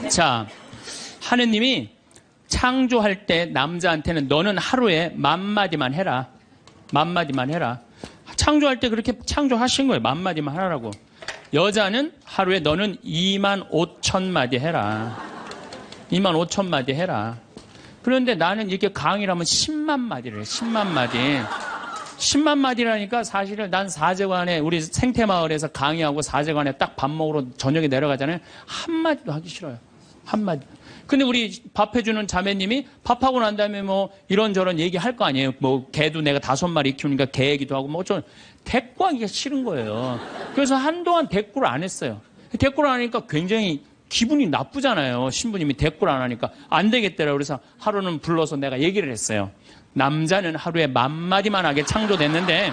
자, 하느님이 창조할 때 남자한테는 너는 하루에 10,000마디만 해라. 10,000마디만 해라. 창조할 때 그렇게 창조하신 거예요. 10,000마디만 하라고. 여자는 하루에 너는 25,000마디 해라. 25,000마디 해라. 그런데 나는 이렇게 강의를 하면 10만 마디를 해. 10만 마디. 10만 마디라니까 사실은 난 사제관에 우리 생태마을에서 강의하고 사제관에 딱 밥 먹으러 저녁에 내려가잖아요. 한마디도 하기 싫어요. 한마디. 근데 우리 밥해주는 자매님이 밥하고 난 다음에 뭐 이런저런 얘기할 거 아니에요. 뭐 개도 내가 5마리 키우니까 개 얘기도 하고 뭐 좀 대꾸하기가 싫은 거예요. 그래서 한동안 대꾸를 안 했어요. 대꾸를 안 하니까 굉장히 기분이 나쁘잖아요. 신부님이 대꾸를 안 하니까 안 되겠더라고요. 그래서 하루는 불러서 내가 얘기를 했어요. 남자는 하루에 10,000마디만 하게 창조됐는데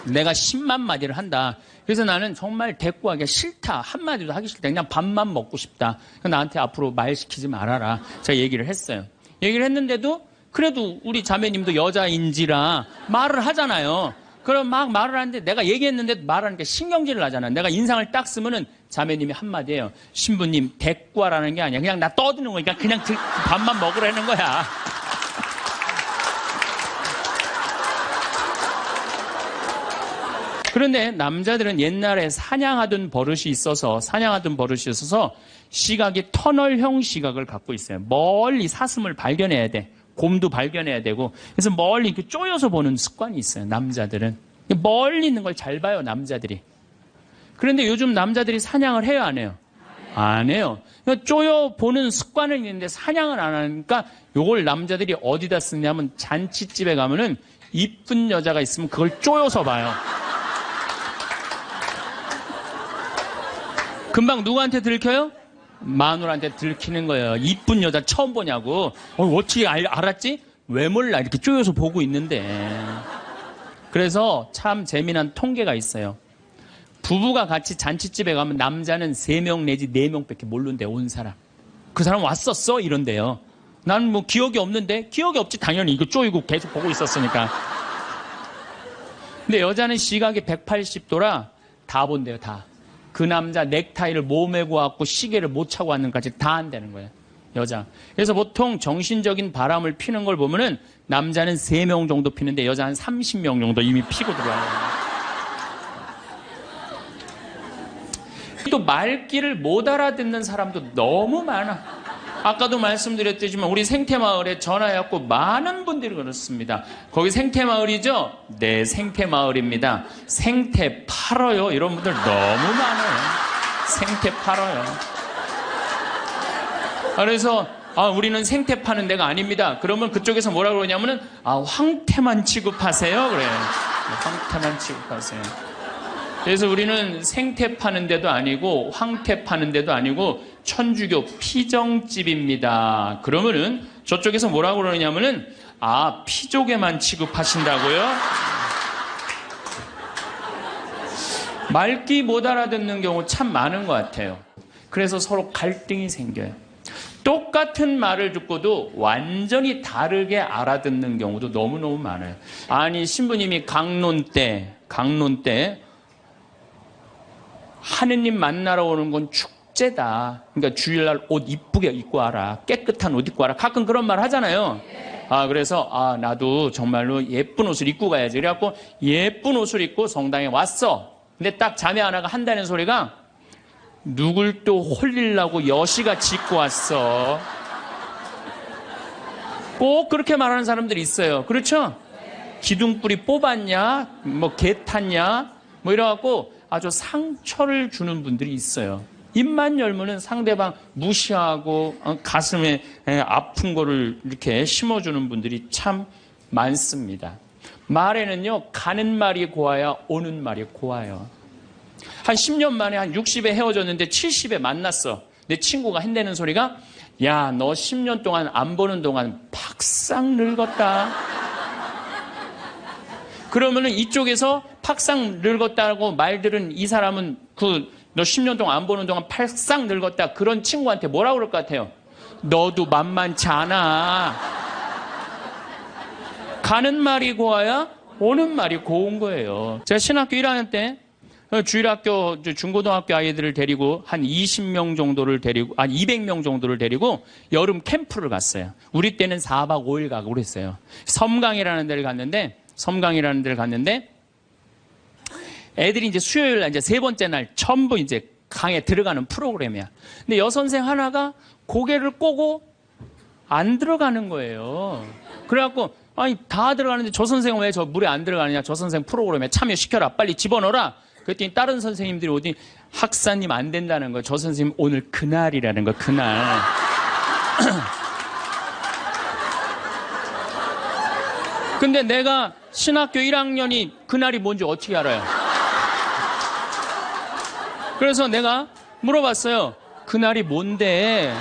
내가 10만 마디를 한다. 그래서 나는 정말 대꾸하기가 싫다. 한마디도 하기 싫다. 그냥 밥만 먹고 싶다. 나한테 앞으로 말 시키지 말아라. 제가 얘기를 했어요. 얘기를 했는데도 그래도 우리 자매님도 여자인지라 말을 하잖아요. 그럼 막 말을 하는데 내가 얘기했는데 말하니까 신경질을 하잖아. 내가 인상을 딱 쓰면은 자매님이 한마디예요. 신부님 대꾸하라는 게 아니야. 그냥 나 떠드는 거니까 그냥 밥만 먹으라는 거야. 그런데 남자들은 옛날에 사냥하던 버릇이 있어서 시각이 터널형 시각을 갖고 있어요. 멀리 사슴을 발견해야 돼. 곰도 발견해야 되고. 그래서 멀리 이렇게 쪼여서 보는 습관이 있어요. 남자들은. 멀리 있는 걸 잘 봐요. 남자들이. 그런데 요즘 남자들이 사냥을 해요? 안 해요? 안 해요. 쪼여 보는 습관은 있는데 사냥을 안 하니까 요걸 남자들이 어디다 쓰냐면 잔치집에 가면은 이쁜 여자가 있으면 그걸 쪼여서 봐요. 금방 누구한테 들켜요? 마누라한테 들키는 거예요. 이쁜 여자 처음 보냐고. 어떻게 알았지? 왜 몰라? 이렇게 쪼여서 보고 있는데. 그래서 참 재미난 통계가 있어요. 부부가 같이 잔치집에 가면 남자는 3명 내지 4명밖에 모르는데 온 사람. 그 사람 왔었어? 이런데요. 나는 뭐 기억이 없는데? 기억이 없지. 당연히 이거 쪼이고 계속 보고 있었으니까. 근데 여자는 시각이 180도라 다 본대요. 다. 그 남자 넥타이를 몸에 고왔고 시계를 못 차고 왔는까지 다 한다는 거예요. 여자. 그래서 보통 정신적인 바람을 피는 걸 보면은 남자는 3명 정도 피는데 여자는 30명 정도 이미 피고 들어와요. 또 말귀를 못 알아듣는 사람도 너무 많아. 아까도 말씀드렸지만 우리 생태마을에 전화해갖고 많은 분들이 그렇습니다. 거기 생태마을이죠? 네, 생태마을입니다. 생태 팔어요. 이런 분들 너무 많아요. 생태 팔어요. 그래서 우리는 생태 파는 데가 아닙니다. 그러면 그쪽에서 뭐라 그러냐면은 황태만 취급하세요. 그래요. 황태만 취급하세요. 그래서 우리는 생태 파는 데도 아니고 황태 파는 데도 아니고 천주교 피정집입니다. 그러면은 저쪽에서 뭐라고 그러냐면은 피족에만 취급하신다고요? 말귀 못 알아듣는 경우 참 많은 것 같아요. 그래서 서로 갈등이 생겨요. 똑같은 말을 듣고도 완전히 다르게 알아듣는 경우도 너무너무 많아요. 아니 신부님이 강론 때 하느님 만나러 오는 건 축제다. 그러니까 주일날 옷 이쁘게 입고 와라. 깨끗한 옷 입고 와라. 가끔 그런 말 하잖아요. 그래서 나도 정말로 예쁜 옷을 입고 가야지. 그래갖고 예쁜 옷을 입고 성당에 왔어. 근데 딱 자매 하나가 한다는 소리가 누굴 또 홀리려고 여시같이 입고 왔어. 꼭 그렇게 말하는 사람들이 있어요. 그렇죠? 기둥뿌리 뽑았냐? 뭐 개 탔냐? 뭐 이래갖고 아주 상처를 주는 분들이 있어요. 입만 열면은 상대방 무시하고 가슴에 아픈 거를 이렇게 심어주는 분들이 참 많습니다. 말에는요, 가는 말이 고와야 오는 말이 고와요. 한 10년 만에 한 60에 헤어졌는데 70에 만났어. 내 친구가 한다는 소리가 야, 너 10년 동안 안 보는 동안 팍싹 늙었다. 그러면은 이쪽에서 팍싹 늙었다고 말들은 이 사람은 너 10년 동안 안 보는 동안 팍싹 늙었다. 그런 친구한테 뭐라고 그럴 것 같아요? 너도 만만치 않아. 가는 말이 고와야 오는 말이 고운 거예요. 제가 신학교 1학년 때 주일학교, 중고등학교 아이들을 데리고 한 20명 정도를 데리고, 200명 정도를 데리고 여름 캠프를 갔어요. 우리 때는 4박 5일 가고 그랬어요. 섬강이라는 데를 갔는데, 애들이 이제 수요일 날 이제 세 번째 날 전부 이제 강에 들어가는 프로그램이야. 근데 여선생 하나가 고개를 꼬고 안 들어가는 거예요. 그래갖고, 아니, 다 들어가는데 저 선생은 왜 저 물에 안 들어가느냐? 저 선생 프로그램에 참여시켜라. 빨리 집어넣어라. 그랬더니 다른 선생님들이 어디 학사님 안 된다는 거예요. 저 선생님 오늘 그날이라는 거예요. 그날. 근데 내가 신학교 1학년이 그날이 뭔지 어떻게 알아요? 그래서 내가 물어봤어요. 그날이 뭔데?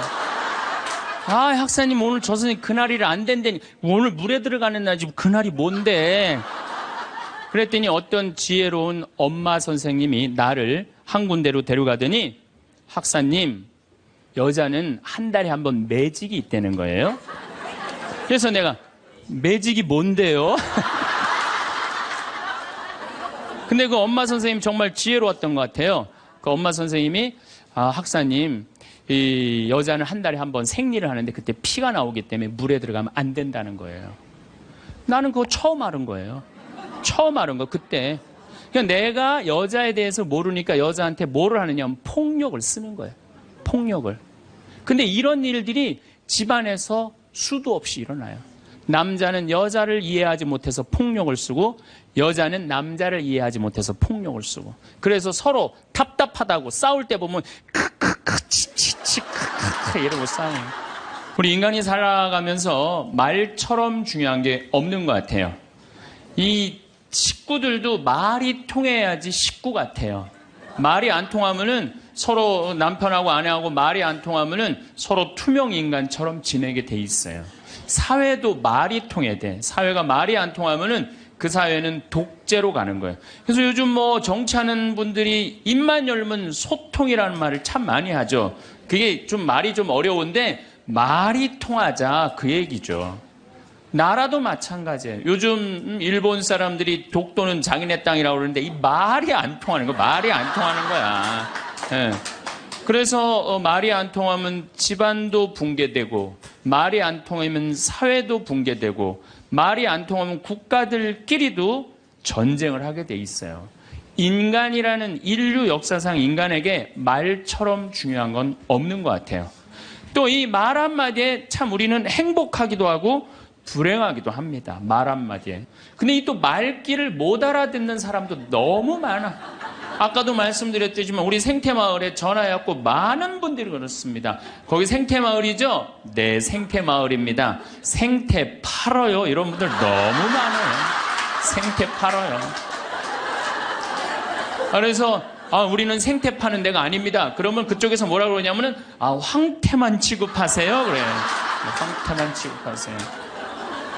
학사님 오늘 저 선생님 그날이 안 된다니. 오늘 물에 들어가는 날이지 그날이 뭔데? 그랬더니 어떤 지혜로운 엄마 선생님이 나를 한 군데로 데려가더니 학사님, 여자는 한 달에 한 번 매직이 있다는 거예요. 그래서 내가 매직이 뭔데요? 근데 그 엄마 선생님 정말 지혜로웠던 것 같아요. 그 엄마 선생님이 학사님, 이 여자는 한 달에 한 번 생리를 하는데 그때 피가 나오기 때문에 물에 들어가면 안 된다는 거예요. 나는 그거 처음 알은 거예요. 처음 알은 거 그때. 그냥 내가 여자에 대해서 모르니까 여자한테 뭐를 하느냐 하면 폭력을 쓰는 거예요. 폭력을. 근데 이런 일들이 집안에서 수도 없이 일어나요. 남자는 여자를 이해하지 못해서 폭력을 쓰고 여자는 남자를 이해하지 못해서 폭력을 쓰고 그래서 서로 답답하다고 싸울 때 보면 크크크 치치치 크크크 이러고 싸워요. 우리 인간이 살아가면서 말처럼 중요한 게 없는 것 같아요. 이 식구들도 말이 통해야지 식구 같아요. 말이 안 통하면은 서로 남편하고 아내하고 말이 안 통하면은 서로 투명 인간처럼 지내게 돼 있어요. 사회도 말이 통해야 돼. 사회가 말이 안 통하면은 그 사회는 독재로 가는 거예요. 그래서 요즘 뭐 정치하는 분들이 입만 열면 소통이라는 말을 참 많이 하죠. 그게 좀 말이 좀 어려운데 말이 통하자 그 얘기죠. 나라도 마찬가지예요. 요즘 일본 사람들이 독도는 자기네 땅이라고 그러는데 이 말이 안 통하는 거야. 말이 안 통하는 거야. 예. 그래서 말이 안 통하면 집안도 붕괴되고 말이 안 통하면 사회도 붕괴되고 말이 안 통하면 국가들끼리도 전쟁을 하게 돼 있어요. 인간이라는 인류 역사상 인간에게 말처럼 중요한 건 없는 것 같아요. 또 이 말 한마디에 참 우리는 행복하기도 하고 불행하기도 합니다. 말 한마디에. 근데 이 또 말귀를 못 알아듣는 사람도 너무 많아. 아까도 말씀드렸지만 우리 생태마을에 전화해갖고 많은 분들이 그렇습니다. 거기 생태마을이죠? 네, 생태마을입니다. 생태 팔어요. 이런 분들 너무 많아요. 생태 팔어요. 그래서 우리는 생태 파는 데가 아닙니다. 그러면 그쪽에서 뭐라 그러냐면은 황태만 취급하세요. 그래요. 황태만 취급하세요.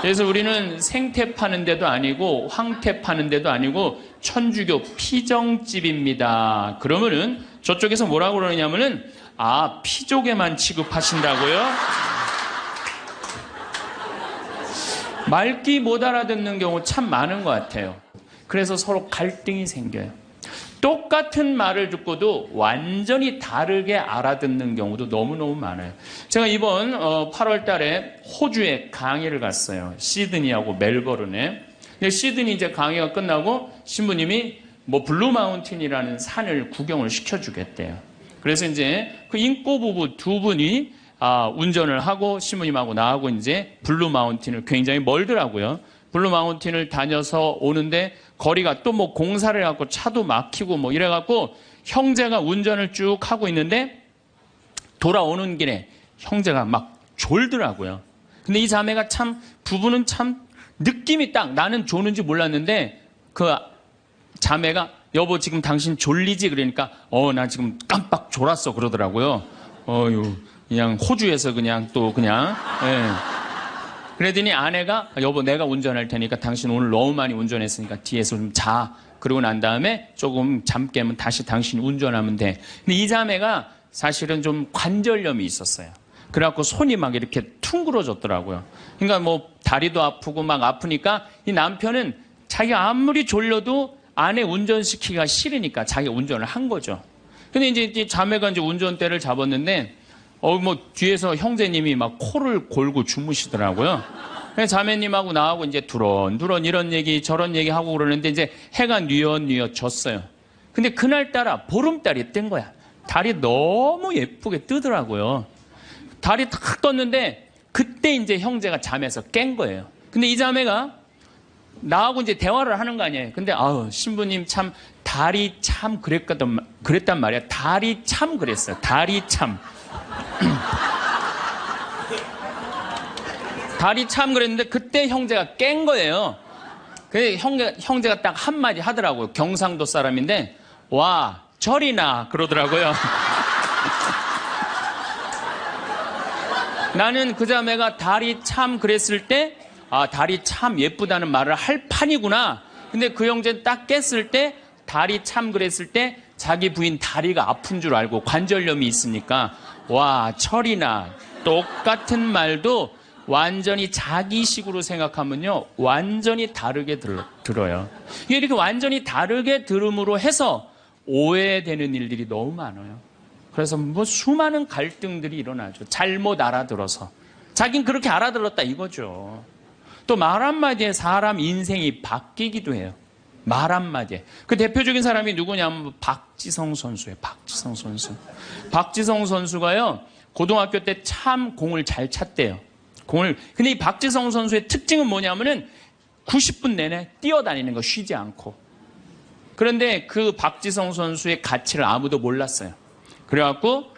그래서 우리는 생태 파는 데도 아니고 황태 파는 데도 아니고 천주교 피정집입니다. 그러면은 저쪽에서 뭐라고 그러냐면은 피족에만 취급하신다고요? 말귀 못 알아듣는 경우 참 많은 것 같아요. 그래서 서로 갈등이 생겨요. 똑같은 말을 듣고도 완전히 다르게 알아듣는 경우도 너무너무 많아요. 제가 이번 8월 달에 호주에 강의를 갔어요. 시드니하고 멜버른에. 근데 시드니 이제 강의가 끝나고 신부님이 블루 마운틴이라는 산을 구경을 시켜주겠대요. 그래서 이제 그 인꼬 부부 두 분이 운전을 하고 신부님하고 나하고 이제 블루 마운틴을 굉장히 멀더라고요. 블루 마운틴을 다녀서 오는데 거리가 또 공사를 해갖고 차도 막히고 이래갖고 형제가 운전을 쭉 하고 있는데 돌아오는 길에 형제가 막 졸더라고요. 근데 이 자매가 부부는 참 느낌이 딱 나는 조는지 몰랐는데 그 자매가 여보 지금 당신 졸리지? 그러니까 나 지금 깜빡 졸았어 그러더라고요. 그냥 호주에서 그냥 예. 그러더니 아내가 여보 내가 운전할 테니까 당신 오늘 너무 많이 운전했으니까 뒤에서 좀 자. 그러고 난 다음에 조금 잠 깨면 다시 당신이 운전하면 돼. 근데 이 자매가 사실은 좀 관절염이 있었어요. 그래갖고 손이 막 이렇게 퉁그러졌더라고요. 그러니까 다리도 아프고 막 아프니까 이 남편은 자기가 아무리 졸려도 아내 운전시키기가 싫으니까 자기 운전을 한 거죠. 근데 이제 자매가 이제 운전대를 잡았는데, 뭐 뒤에서 형제님이 막 코를 골고 주무시더라고요. 자매님하고 나하고 이제 두런두런 이런 얘기 저런 얘기 하고 그러는데 이제 해가 뉘엿뉘엿 졌어요. 근데 그날따라 보름달이 뜬 거야. 달이 너무 예쁘게 뜨더라고요. 달이 탁 떴는데 그때 이제 형제가 잠에서 깬 거예요. 근데 이 자매가 나하고 이제 대화를 하는 거 아니에요. 근데 신부님 참 달이 참 그랬단 말이야. 달이 참 그랬어요. 달이 참. 달이 참 그랬는데 그때 형제가 깬 거예요. 그래서 형제가 딱 한마디 하더라고요. 경상도 사람인데 와 절이나 그러더라고요. 나는 그 자매가 달이 참 그랬을 때 달이 참 예쁘다는 말을 할 판이구나. 근데 그 형제는 딱 깼을 때 달이 참 그랬을 때 자기 부인 다리가 아픈 줄 알고 관절염이 있으니까 와 철이나 똑같은 말도 완전히 자기식으로 생각하면요 완전히 다르게 들어요. 이게 이렇게 완전히 다르게 들음으로 해서 오해되는 일들이 너무 많아요. 그래서 뭐 수많은 갈등들이 일어나죠. 잘못 알아들어서 자긴 그렇게 알아들었다 이거죠. 또 말 한마디에 사람 인생이 바뀌기도 해요. 말 한마디에. 그 대표적인 사람이 누구냐면 박지성 선수예요. 박지성 선수. 박지성 선수가요 고등학교 때 참 공을 잘 찼대요. 근데 이 박지성 선수의 특징은 뭐냐면은 90분 내내 뛰어다니는 거 쉬지 않고. 그런데 그 박지성 선수의 가치를 아무도 몰랐어요. 그래갖고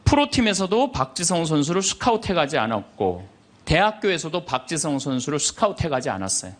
프로팀에서도 박지성 선수를 스카우트해가지 않았고 대학교에서도 박지성 선수를 스카우트해가지 않았어요.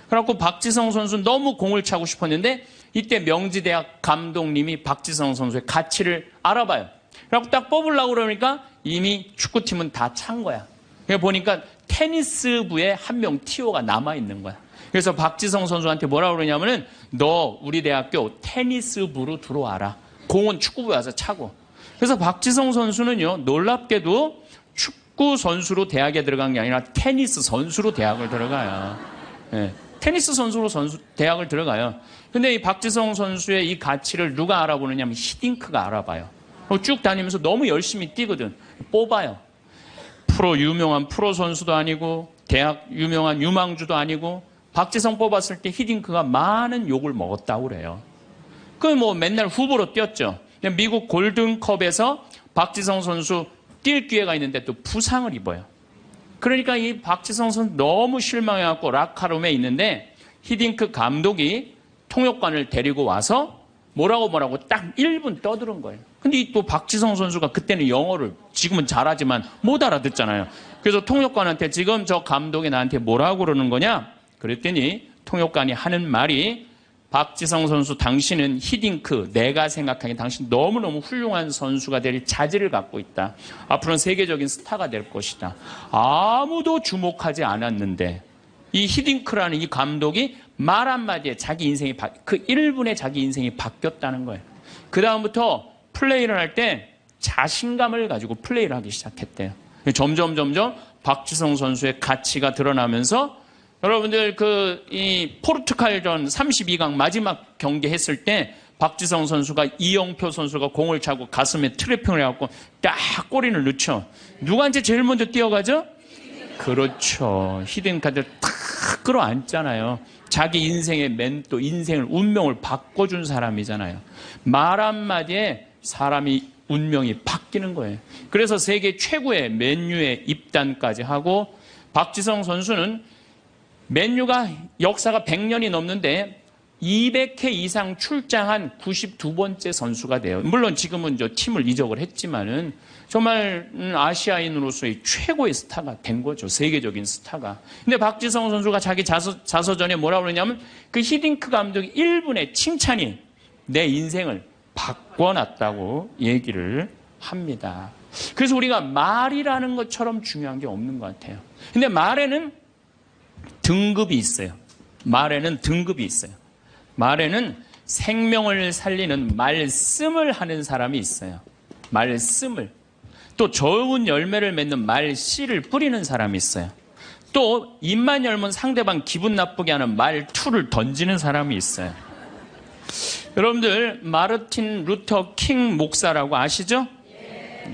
그래갖고 박지성 선수는 너무 공을 차고 싶었는데 이때 명지대학 감독님이 박지성 선수의 가치를 알아봐요. 그래갖고 딱 뽑으려고 그러니까 이미 축구팀은 다 찬 거야. 그래서 보니까 테니스부에 한 명 티오가 남아있는 거야. 그래서 박지성 선수한테 뭐라고 그러냐면은 너 우리 대학교 테니스부로 들어와라. 공은 축구부에 와서 차고. 그래서 박지성 선수는요 놀랍게도 축구 선수로 대학에 들어간 게 아니라 테니스 선수로 대학을 들어가요. 네. 테니스 선수로 대학을 들어가요. 근데 이 박지성 선수의 이 가치를 누가 알아보느냐면 히딩크가 알아봐요. 쭉 다니면서 너무 열심히 뛰거든. 뽑아요. 유명한 프로 선수도 아니고 대학 유명한 유망주도 아니고 박지성 뽑았을 때 히딩크가 많은 욕을 먹었다고 그래요. 그 뭐 맨날 후보로 뛰었죠. 미국 골든컵에서 박지성 선수 뛸 기회가 있는데 또 부상을 입어요. 그러니까 이 박지성 선수 너무 실망해갖고 락카룸에 있는데 히딩크 감독이 통역관을 데리고 와서 뭐라고 딱 1분 떠드는 거예요. 근데 또 박지성 선수가 그때는 영어를 지금은 잘하지만 못 알아듣잖아요. 그래서 통역관한테 지금 저 감독이 나한테 뭐라고 그러는 거냐? 그랬더니 통역관이 하는 말이 박지성 선수 당신은 히딩크 내가 생각하기에 당신 너무너무 훌륭한 선수가 될 자질을 갖고 있다. 앞으로는 세계적인 스타가 될 것이다. 아무도 주목하지 않았는데 이 히딩크라는 이 감독이 말 한마디에 자기 인생이 그 1분에 자기 인생이 바뀌었다는 거예요. 그 다음부터 플레이를 할 때 자신감을 가지고 플레이를 하기 시작했대요. 점점 박지성 선수의 가치가 드러나면서 여러분들 이 포르투갈전 32강 마지막 경기 했을 때 박지성 선수가 이영표 선수가 공을 차고 가슴에 트래핑을 해갖고 딱 골인을 넣죠. 누구한테 제일 먼저 뛰어가죠? 그렇죠. 히딩크한테 탁 끌어안잖아요. 자기 인생의 멘토, 인생을 운명을 바꿔준 사람이잖아요. 말 한마디에 사람이 운명이 바뀌는 거예요. 그래서 세계 최고의 맨유에 입단까지 하고 박지성 선수는 맨유가 역사가 100년이 넘는데 200회 이상 출장한 92번째 선수가 돼요. 물론 지금은 팀을 이적을 했지만은 정말 아시아인으로서의 최고의 스타가 된 거죠. 세계적인 스타가. 근데 박지성 선수가 자기 자서전에 뭐라고 그러냐면 그 히딩크 감독이 1분의 칭찬이 내 인생을 바꿔놨다고 얘기를 합니다. 그래서 우리가 말이라는 것처럼 중요한 게 없는 것 같아요. 근데 말에는 등급이 있어요. 말에는 등급이 있어요. 말에는 생명을 살리는 말씀을 하는 사람이 있어요. 말씀을. 또 좋은 열매를 맺는 말씨를 뿌리는 사람이 있어요. 또 입만 열면 상대방 기분 나쁘게 하는 말투를 던지는 사람이 있어요. 여러분들 마르틴 루터 킹 목사라고 아시죠?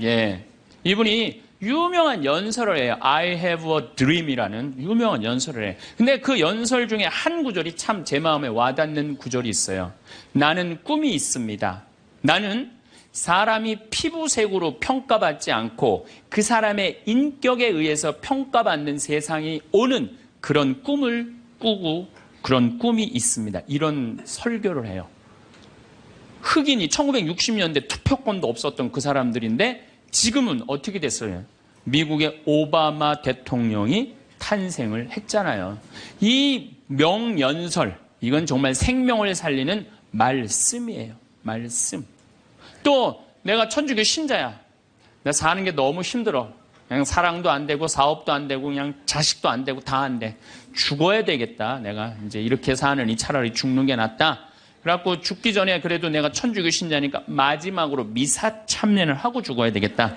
예. 이분이 유명한 연설을 해요. I have a dream이라는 유명한 연설을 해요. 근데 그 연설 중에 한 구절이 참 제 마음에 와닿는 구절이 있어요. 나는 꿈이 있습니다. 나는 사람이 피부색으로 평가받지 않고 그 사람의 인격에 의해서 평가받는 세상이 오는 그런 꿈을 꾸고 그런 꿈이 있습니다. 이런 설교를 해요. 흑인이 1960년대 투표권도 없었던 그 사람들인데 지금은 어떻게 됐어요? 미국의 오바마 대통령이 탄생을 했잖아요. 이 명연설, 이건 정말 생명을 살리는 말씀이에요. 말씀. 또 내가 천주교 신자야. 내가 사는 게 너무 힘들어. 그냥 사랑도 안 되고 사업도 안 되고 그냥 자식도 안 되고 다 안 돼. 죽어야 되겠다. 내가 이제 이렇게 사느니 차라리 죽는 게 낫다. 그래갖고 죽기 전에 그래도 내가 천주교 신자니까 마지막으로 미사 참여를 하고 죽어야 되겠다.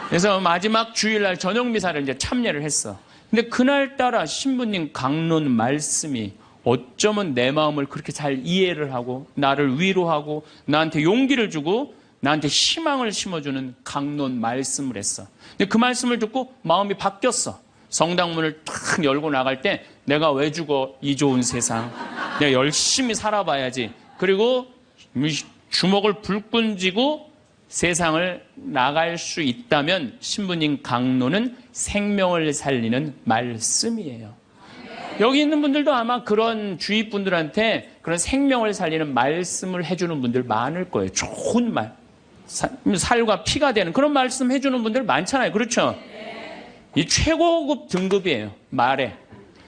그래서 마지막 주일날 저녁 미사를 이제 참여를 했어. 근데 그날따라 신부님 강론 말씀이 어쩌면 내 마음을 그렇게 잘 이해를 하고 나를 위로하고 나한테 용기를 주고 나한테 희망을 심어주는 강론 말씀을 했어. 근데 그 말씀을 듣고 마음이 바뀌었어. 성당문을 탁 열고 나갈 때 내가 왜 죽어? 이 좋은 세상. 내가 열심히 살아봐야지. 그리고 주먹을 불끈 쥐고 세상을 나갈 수 있다면 신부님 강론은 생명을 살리는 말씀이에요. 여기 있는 분들도 아마 그런 주위 분들한테 그런 생명을 살리는 말씀을 해주는 분들 많을 거예요. 좋은 말. 살과 피가 되는 그런 말씀 해주는 분들 많잖아요. 그렇죠? 이 최고급 등급이에요. 말에.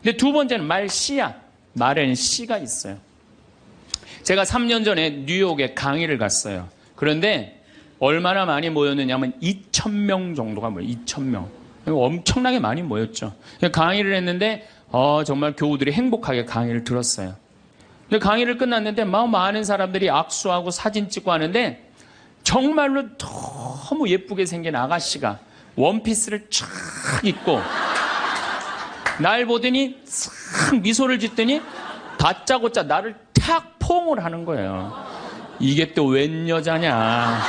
근데 두 번째는 말 씨앗. 말에는 씨가 있어요. 제가 3년 전에 뉴욕에 강의를 갔어요. 그런데 얼마나 많이 모였느냐면 2,000명 정도가 모여요. 2,000명. 엄청나게 많이 모였죠. 강의를 했는데 정말 교우들이 행복하게 강의를 들었어요. 근데 강의를 끝났는데 많은 사람들이 악수하고 사진 찍고 하는데 정말로 너무 예쁘게 생긴 아가씨가 원피스를 쫙 입고 날 보더니 싹 미소를 짓더니 다짜고짜 나를 탁 포옹을 하는 거예요. 이게 또 웬 여자냐.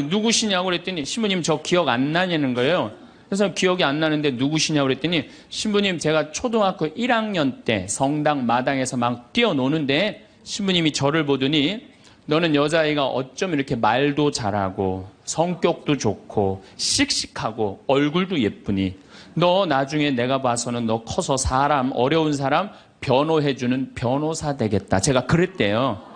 누구시냐고 그랬더니 신부님 저 기억 안 나냐는 거예요. 그래서 기억이 안 나는데 누구시냐고 그랬더니 신부님 제가 초등학교 1학년 때 성당 마당에서 막 뛰어노는데 신부님이 저를 보더니 너는 여자아이가 어쩜 이렇게 말도 잘하고 성격도 좋고 씩씩하고 얼굴도 예쁘니 너 나중에 내가 봐서는 너 커서 어려운 사람 변호해주는 변호사 되겠다. 제가 그랬대요.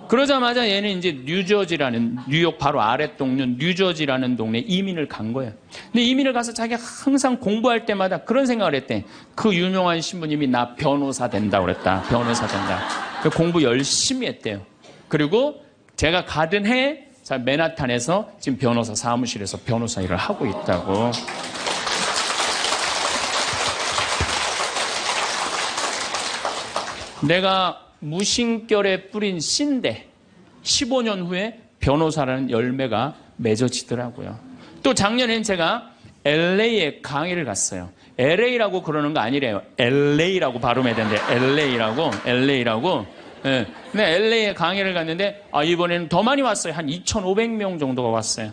그러자마자 얘는 이제 뉴욕 바로 아랫동네 뉴저지라는 동네에 이민을 간 거예요. 근데 이민을 가서 자기가 항상 공부할 때마다 그런 생각을 했대. 그 유명한 신부님이 나 변호사 된다고 그랬다. 변호사 된다. 공부 열심히 했대요. 그리고 제가 가던 해 맨하탄에서 지금 변호사 사무실에서 변호사 일을 하고 있다고. 내가 무심결에 뿌린 씨인데 15년 후에 변호사라는 열매가 맺어지더라고요. 또 작년엔 제가 LA에 강의를 갔어요. LA라고 그러는 거 아니래요. LA라고 발음해야 되는데 LA라고. 네. 근데 LA에 강의를 갔는데 이번에는 더 많이 왔어요. 한 2,500명 정도가 왔어요.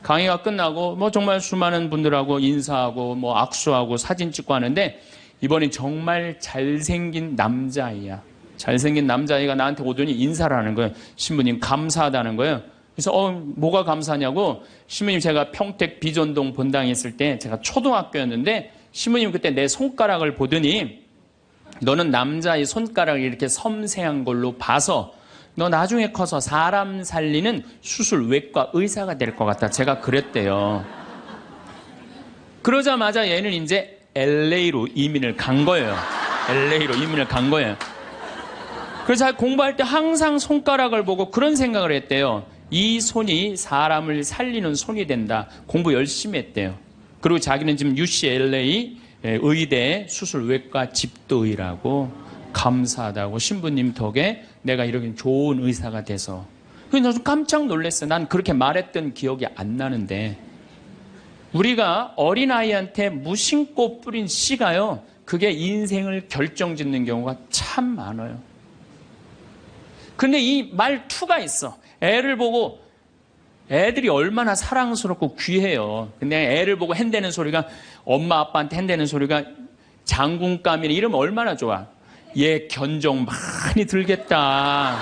강의가 끝나고 정말 수많은 분들하고 인사하고 악수하고 사진 찍고 하는데 이번엔 정말 잘생긴 남자아이야. 잘생긴 남자아이가 나한테 오더니 인사를 하는 거예요. 신부님 감사하다는 거예요. 그래서 뭐가 감사하냐고. 신부님 제가 평택 비전동 본당에 있을 때 제가 초등학교였는데 신부님 그때 내 손가락을 보더니 너는 남자의 손가락이 이렇게 섬세한 걸로 봐서 너 나중에 커서 사람 살리는 수술외과 의사가 될 것 같다. 제가 그랬대요. 그러자마자 얘는 이제 LA로 이민을 간 거예요. 그래서 공부할 때 항상 손가락을 보고 그런 생각을 했대요. 이 손이 사람을 살리는 손이 된다. 공부 열심히 했대요. 그리고 자기는 지금 UCLA 의대 수술외과 집도의라고 감사하다고 신부님 덕에 내가 이렇게 좋은 의사가 돼서. 그래서 좀 깜짝 놀랐어요. 난 그렇게 말했던 기억이 안 나는데 우리가 어린아이한테 무심코 뿌린 씨가요 그게 인생을 결정짓는 경우가 참 많아요. 근데 이 말투가 있어. 애를 보고, 애들이 얼마나 사랑스럽고 귀해요. 근데 애를 보고 핸대는 소리가, 엄마 아빠한테 핸대는 소리가 장군감이나 이러면 얼마나 좋아. 얘 견종 많이 들겠다.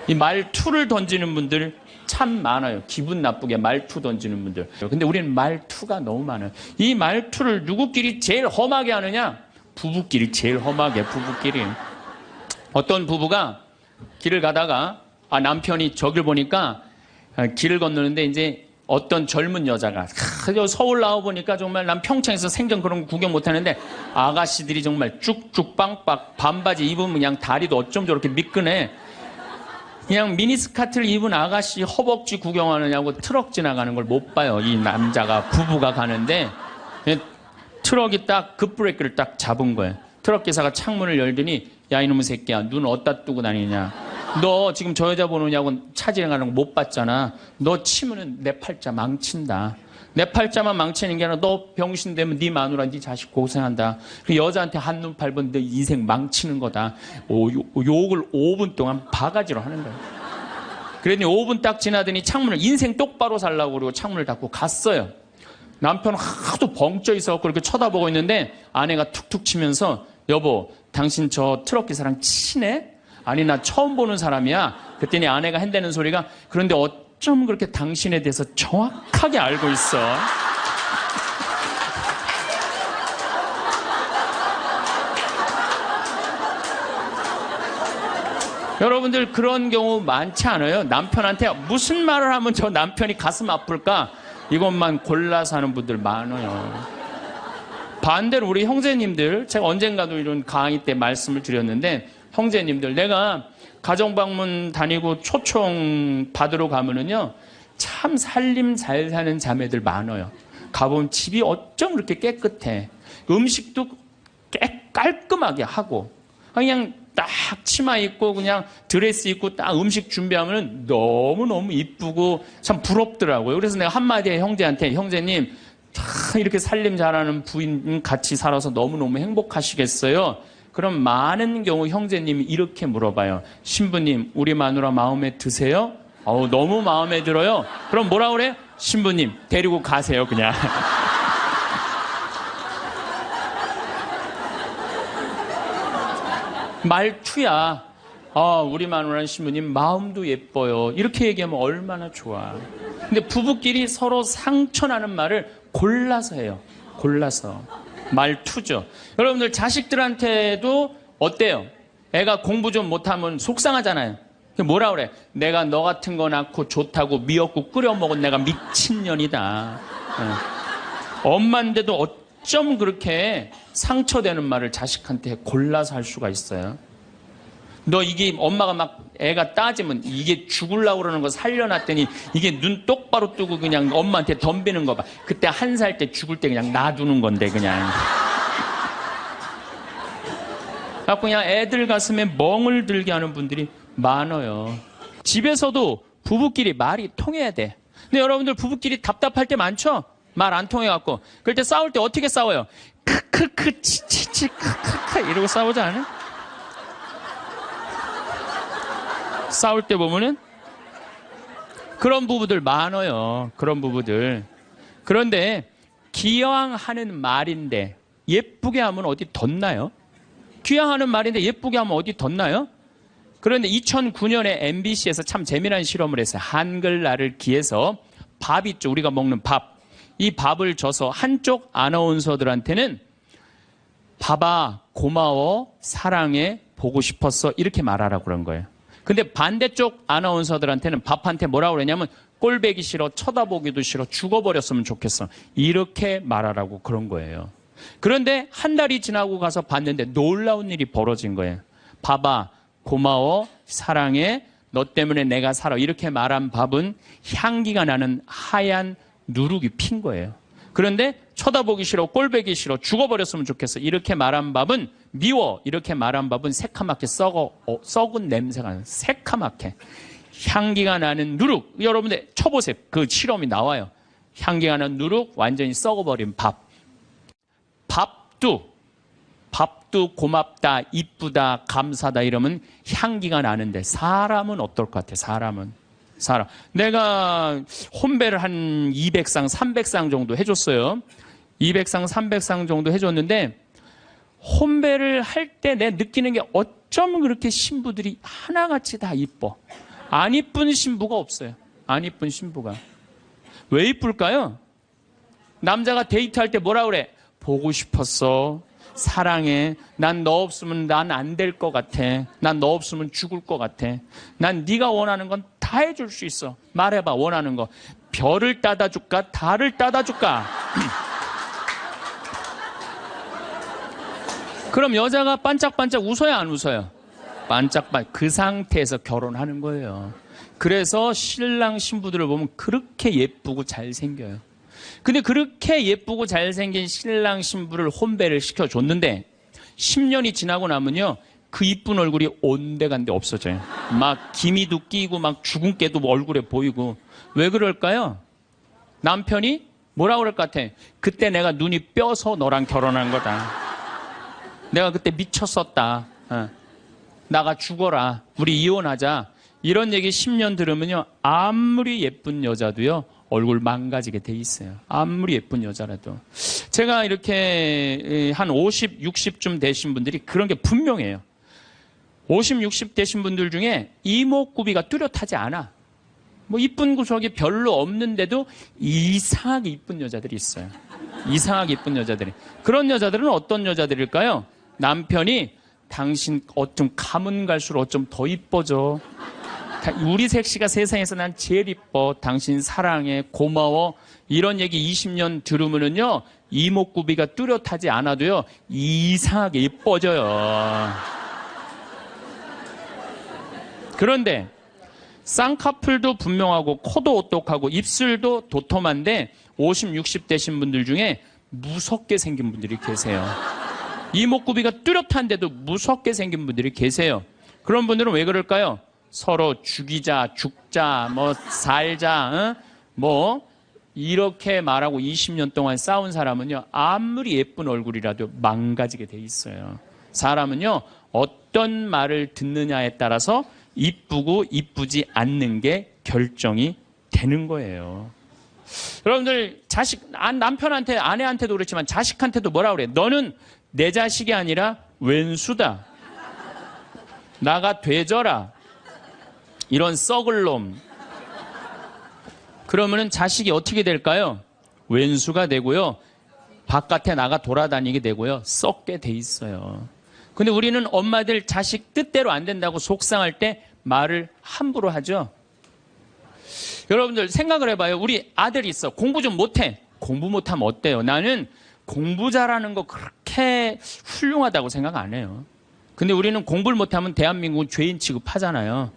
이 말투를 던지는 분들 참 많아요. 기분 나쁘게 말투 던지는 분들. 근데 우리는 말투가 너무 많아요. 이 말투를 누구끼리 제일 험하게 하느냐? 부부끼리 제일 험하게, 부부끼리. 어떤 부부가 길을 가다가 남편이 저길 보니까 길을 건너는데 이제 어떤 젊은 여자가 서울 나와 보니까 정말 난 평창에서 생전 그런 거 구경 못하는데 아가씨들이 정말 쭉쭉 빵빵 반바지 입으면 그냥 다리도 어쩜 저렇게 미끈해. 그냥 미니스커트를 입은 아가씨 허벅지 구경하느냐고 트럭 지나가는 걸 못 봐요. 이 남자가 부부가 가는데 트럭이 딱 급브레이크를 딱 잡은 거예요. 트럭 기사가 창문을 열더니 야 이놈의 새끼야 눈 어디다 뜨고 다니냐. 너 지금 저 여자 보느냐고 차 지나가는 거 못 봤잖아. 너 치면은 내 팔자 망친다. 내 팔자만 망치는 게 아니라 너 병신 되면 네 마누라 네 자식 고생한다. 그 여자한테 한눈 팔면 내 인생 망치는 거다. 욕을 5분 동안 바가지로 하는 거야. 그랬더니 5분 딱 지나더니 창문을 인생 똑바로 살라고 그러고 창문을 닫고 갔어요. 남편은 하도 벙쪄 있어갖고 이렇게 쳐다보고 있는데 아내가 툭툭 치면서 여보 당신 저 트럭 기사랑 친해? 아니 나 처음 보는 사람이야. 그랬더니 아내가 핸대는 소리가 그런데 어쩜 그렇게 당신에 대해서 정확하게 알고 있어. 여러분들 그런 경우 많지 않아요? 남편한테 무슨 말을 하면 저 남편이 가슴 아플까? 이것만 골라서 하는 분들 많아요. 반대로 우리 형제님들, 제가 언젠가도 이런 강의 때 말씀을 드렸는데 형제님들, 내가 가정방문 다니고 초청 받으러 가면은요, 참 살림 잘 사는 자매들 많아요. 가보면 집이 어쩜 그렇게 깨끗해. 음식도 깔끔하게 하고, 그냥 딱 치마 입고 그냥 드레스 입고 딱 음식 준비하면 너무너무 이쁘고 참 부럽더라고요. 그래서 내가 한마디에 형제한테, 형제님, 다 이렇게 살림 잘하는 부인 같이 살아서 너무너무 행복하시겠어요? 그럼 많은 경우 형제님이 이렇게 물어봐요. 신부님, 우리 마누라 마음에 드세요? 너무 마음에 들어요. 그럼 뭐라 그래? 신부님, 데리고 가세요, 그냥. 말투야. 우리 마누라는 신부님 마음도 예뻐요. 이렇게 얘기하면 얼마나 좋아. 근데 부부끼리 서로 상처나는 말을 골라서 해요. 골라서. 말투죠. 여러분들 자식들한테도 어때요? 애가 공부 좀 못하면 속상하잖아요. 뭐라 그래? 내가 너 같은 거 낳고 좋다고 미역국 끓여 먹은 내가 미친년이다. 엄마인데도 어쩜 그렇게 상처되는 말을 자식한테 골라서 할 수가 있어요? 너 이게 엄마가 막 애가 따지면 이게 죽으려고 그러는 거 살려놨더니 이게 눈 똑바로 뜨고 그냥 엄마한테 덤비는 거 봐. 그때 1살 때 죽을 때 그냥 놔두는 건데 그냥. 그냥 애들 가슴에 멍을 들게 하는 분들이 많아요. 집에서도 부부끼리 말이 통해야 돼. 근데 여러분들 부부끼리 답답할 때 많죠? 말 안 통해갖고. 그럴 때 싸울 때 어떻게 싸워요? 크크크 치치치 크크크 이러고 싸우지 않아요? 싸울 때 보면은 그런 부부들 많아요. 그런 부부들. 그런데 기왕 하는 말인데 예쁘게 하면 어디 덧나요? 기왕 하는 말인데 예쁘게 하면 어디 덧나요? 그런데 2009년에 MBC에서 참 재미난 실험을 했어요. 한글날을 기해서 밥 있죠. 우리가 먹는 밥. 이 밥을 줘서 한쪽 아나운서들한테는 밥아 고마워 사랑해 보고 싶었어 이렇게 말하라고 그런 거예요. 근데 반대쪽 아나운서들한테는 밥한테 뭐라고 그러냐면 꼴배기 싫어 쳐다보기도 싫어 죽어버렸으면 좋겠어 이렇게 말하라고 그런 거예요. 그런데 한 달이 지나고 가서 봤는데 놀라운 일이 벌어진 거예요. 밥아 고마워 사랑해 너 때문에 내가 살아 이렇게 말한 밥은 향기가 나는 하얀 누룩이 핀 거예요. 그런데 쳐다보기 싫어 꼴배기 싫어 죽어버렸으면 좋겠어 이렇게 말한 밥은 미워 이렇게 말한 밥은 새카맣게 썩은 냄새가 나는 새카맣게 향기가 나는 누룩. 여러분들 쳐보세요. 그 실험이 나와요. 향기가 나는 누룩 완전히 썩어버린 밥 밥도 고맙다, 이쁘다, 감사다 이러면 향기가 나는데 사람은 어떨 것 같아? 사람. 내가 혼배를 한 200상, 300상 정도 해줬어요. 200상, 300상 정도 해줬는데 혼배를 할 때 내 느끼는 게 어쩜 그렇게 신부들이 하나같이 다 이뻐. 안 이쁜 신부가 없어요. 안 이쁜 신부가. 왜 이쁠까요? 남자가 데이트할 때 뭐라 그래? 보고 싶었어. 사랑해. 난 너 없으면 난 안 될 것 같아. 난 너 없으면 죽을 것 같아. 난 네가 원하는 건 다 해줄 수 있어. 말해봐, 원하는 거. 별을 따다 줄까? 달을 따다 줄까? 그럼 여자가 반짝반짝 웃어야 안 웃어요? 반짝반짝. 그 상태에서 결혼하는 거예요. 그래서 신랑 신부들을 보면 그렇게 예쁘고 잘생겨요. 근데 그렇게 예쁘고 잘생긴 신랑 신부를 혼배를 시켜줬는데 10년이 지나고 나면요, 그 이쁜 얼굴이 온데간데 없어져요. 막 기미도 끼고 막 죽은 깨도 얼굴에 보이고. 왜 그럴까요? 남편이 뭐라 그럴 것 같아? 그때 내가 눈이 뼈서 너랑 결혼한 거다. 내가 그때 미쳤었다. 나가 죽어라. 우리 이혼하자. 이런 얘기 10년 들으면요, 아무리 예쁜 여자도요, 얼굴 망가지게 돼 있어요. 아무리 예쁜 여자라도. 제가 이렇게 한 50, 60쯤 되신 분들이 그런 게 분명해요. 50, 60 되신 분들 중에 이목구비가 뚜렷하지 않아. 뭐 이쁜 구석이 별로 없는데도 이상하게 이쁜 여자들이 있어요. 이상하게 이쁜 여자들이. 그런 여자들은 어떤 여자들일까요? 남편이 당신 어쩜 가면 갈수록 어쩜 더 이뻐져. 우리 섹시가 세상에서 난 제일 이뻐. 당신 사랑해. 고마워. 이런 얘기 20년 들으면은요, 이목구비가 뚜렷하지 않아도요, 이상하게 이뻐져요. 그런데 쌍꺼풀도 분명하고 코도 오똑하고 입술도 도톰한데 50, 60 되신 분들 중에 무섭게 생긴 분들이 계세요. 이목구비가 뚜렷한데도 무섭게 생긴 분들이 계세요. 그런 분들은 왜 그럴까요? 서로 죽이자, 죽자, 뭐 살자, 뭐 이렇게 말하고 20년 동안 싸운 사람은요, 아무리 예쁜 얼굴이라도 망가지게 돼 있어요. 사람은요, 어떤 말을 듣느냐에 따라서 이쁘고 이쁘지 않는 게 결정이 되는 거예요. 여러분들 남편한테, 아내한테도 그렇지만 자식한테도 뭐라 그래? 너는 내 자식이 아니라 왼수다. 나가 되져라. 이런 썩을 놈. 그러면은 자식이 어떻게 될까요? 왼수가 되고요, 바깥에 나가 돌아다니게 되고요, 썩게 돼 있어요. 근데 우리는 엄마들 자식 뜻대로 안 된다고 속상할 때 말을 함부로 하죠. 여러분들 생각을 해봐요. 우리 아들이 있어. 공부 좀 못해. 공부 못하면 어때요? 나는 공부 잘하는 거 그렇게 훌륭하다고 생각 안 해요. 근데 우리는 공부를 못하면 대한민국은 죄인 취급하잖아요.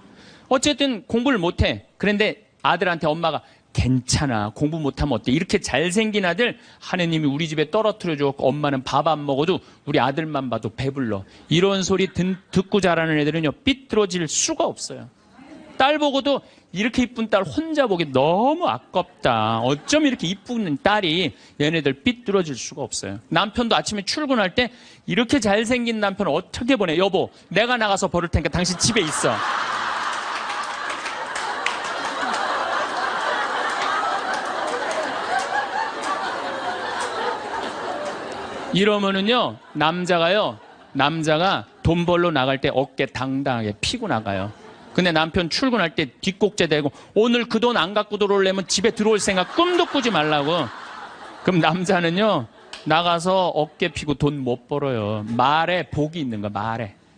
어쨌든 공부를 못해. 그런데 아들한테 엄마가 괜찮아, 공부 못하면 어때? 이렇게 잘생긴 아들 하느님이 우리 집에 떨어뜨려 줬고 엄마는 밥 안 먹어도 우리 아들만 봐도 배불러. 이런 소리 듣고 자라는 애들은요, 삐뚤어질 수가 없어요. 딸 보고도 이렇게 이쁜 딸 혼자 보기 너무 아깝다. 어쩜 이렇게 이쁜 딸이, 얘네들 삐뚤어질 수가 없어요. 남편도 아침에 출근할 때 이렇게 잘생긴 남편 어떻게 보내? 여보, 내가 나가서 버릴 테니까 당신 집에 있어. 이러면은요, 남자가 돈 벌러 나갈 때 어깨 당당하게 피고 나가요. 근데 남편 출근할 때 뒷꼭지 대고 오늘 그 돈 안 갖고 들어오려면 집에 들어올 생각 꿈도 꾸지 말라고. 그럼 남자는요, 나가서 어깨 피고 돈 못 벌어요. 말에 복이 있는 거야.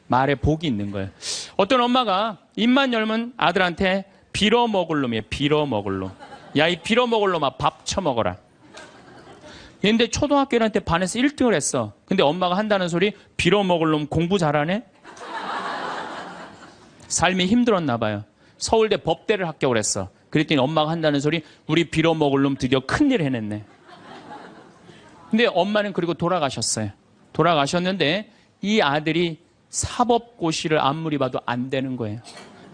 말에 복이 있는 거예요. 어떤 엄마가 입만 열면 아들한테 빌어먹을 놈이에요. 빌어먹을 놈. 야, 이 빌어먹을 놈아, 밥 처먹어라. 근데 초등학교 1학년 때 반에서 1등을 했어. 근데 엄마가 한다는 소리, 빌어먹을 놈 공부 잘하네? 삶이 힘들었나 봐요. 서울대 법대를 합격을 했어. 그랬더니 엄마가 한다는 소리, 우리 빌어먹을 놈 드디어 큰일 해냈네. 근데 엄마는 그리고 돌아가셨어요. 돌아가셨는데 이 아들이 사법고시를 아무리 봐도 안 되는 거예요.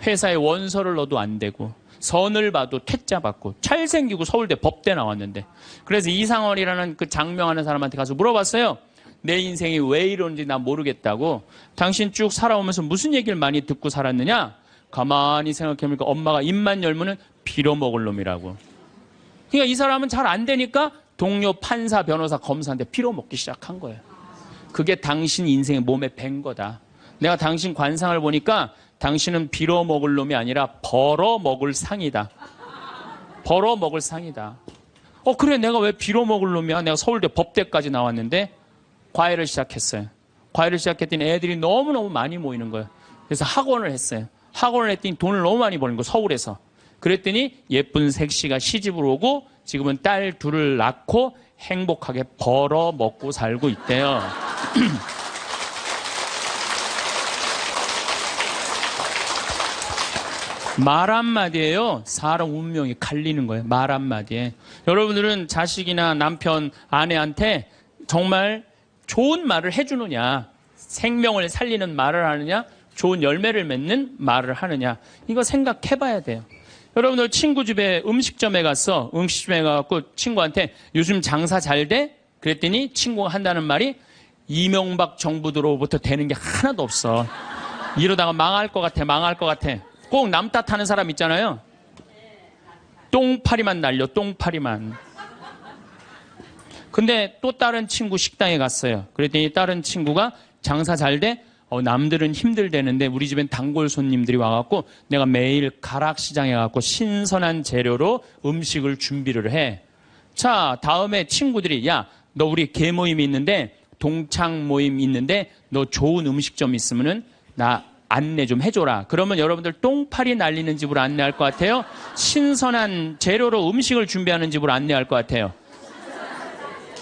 회사에 원서를 넣어도 안 되고, 선을 봐도 퇴짜 받고, 잘생기고 서울대 법대 나왔는데. 그래서 이상원이라는 그 장명하는 사람한테 가서 물어봤어요. 내 인생이 왜 이러는지 나 모르겠다고. 당신 쭉 살아오면서 무슨 얘기를 많이 듣고 살았느냐? 가만히 생각해보니까 엄마가 입만 열면은 빌어먹을 놈이라고. 그러니까 이 사람은 잘 안 되니까 동료 판사, 변호사, 검사한테 빌어먹기 시작한 거예요. 그게 당신 인생의 몸에 밴 거다. 내가 당신 관상을 보니까 당신은 빌어먹을 놈이 아니라 벌어먹을 상이다. 벌어먹을 상이다. 그래, 내가 왜 빌어먹을 놈이야? 내가 서울대 법대까지 나왔는데 과외를 시작했어요. 과외를 시작했더니 애들이 너무너무 많이 모이는 거예요. 그래서 학원을 했어요. 학원을 했더니 돈을 너무 많이 버는 거예요, 서울에서. 그랬더니 예쁜 색시가 시집을 오고 지금은 딸 둘을 낳고 행복하게 벌어먹고 살고 있대요. 말 한마디에요, 사람 운명이 갈리는 거예요. 말 한마디에. 여러분들은 자식이나 남편, 아내한테 정말 좋은 말을 해주느냐, 생명을 살리는 말을 하느냐, 좋은 열매를 맺는 말을 하느냐, 이거 생각해봐야 돼요. 여러분들 친구 집에 음식점에 갔어. 음식점에 가갖고 친구한테 요즘 장사 잘 돼? 그랬더니 친구가 한다는 말이 이명박 정부 들어부터 되는 게 하나도 없어. 이러다가 망할 것 같아, 망할 것 같아. 꼭 남 탓하는 사람 있잖아요. 똥파리만 날려, 똥파리만. 근데 또 다른 친구 식당에 갔어요. 그랬더니 다른 친구가 장사 잘 돼? 남들은 힘들대는데 우리 집엔 단골 손님들이 와갖고 내가 매일 가락시장에 가갖고 신선한 재료로 음식을 준비를 해. 자, 다음에 친구들이 야, 너 우리 개 모임이 있는데 동창 모임 있는데 너 좋은 음식점 있으면은 나 안내 좀 해줘라. 그러면 여러분들 똥파리 날리는 집으로 안내할 것 같아요? 신선한 재료로 음식을 준비하는 집으로 안내할 것 같아요?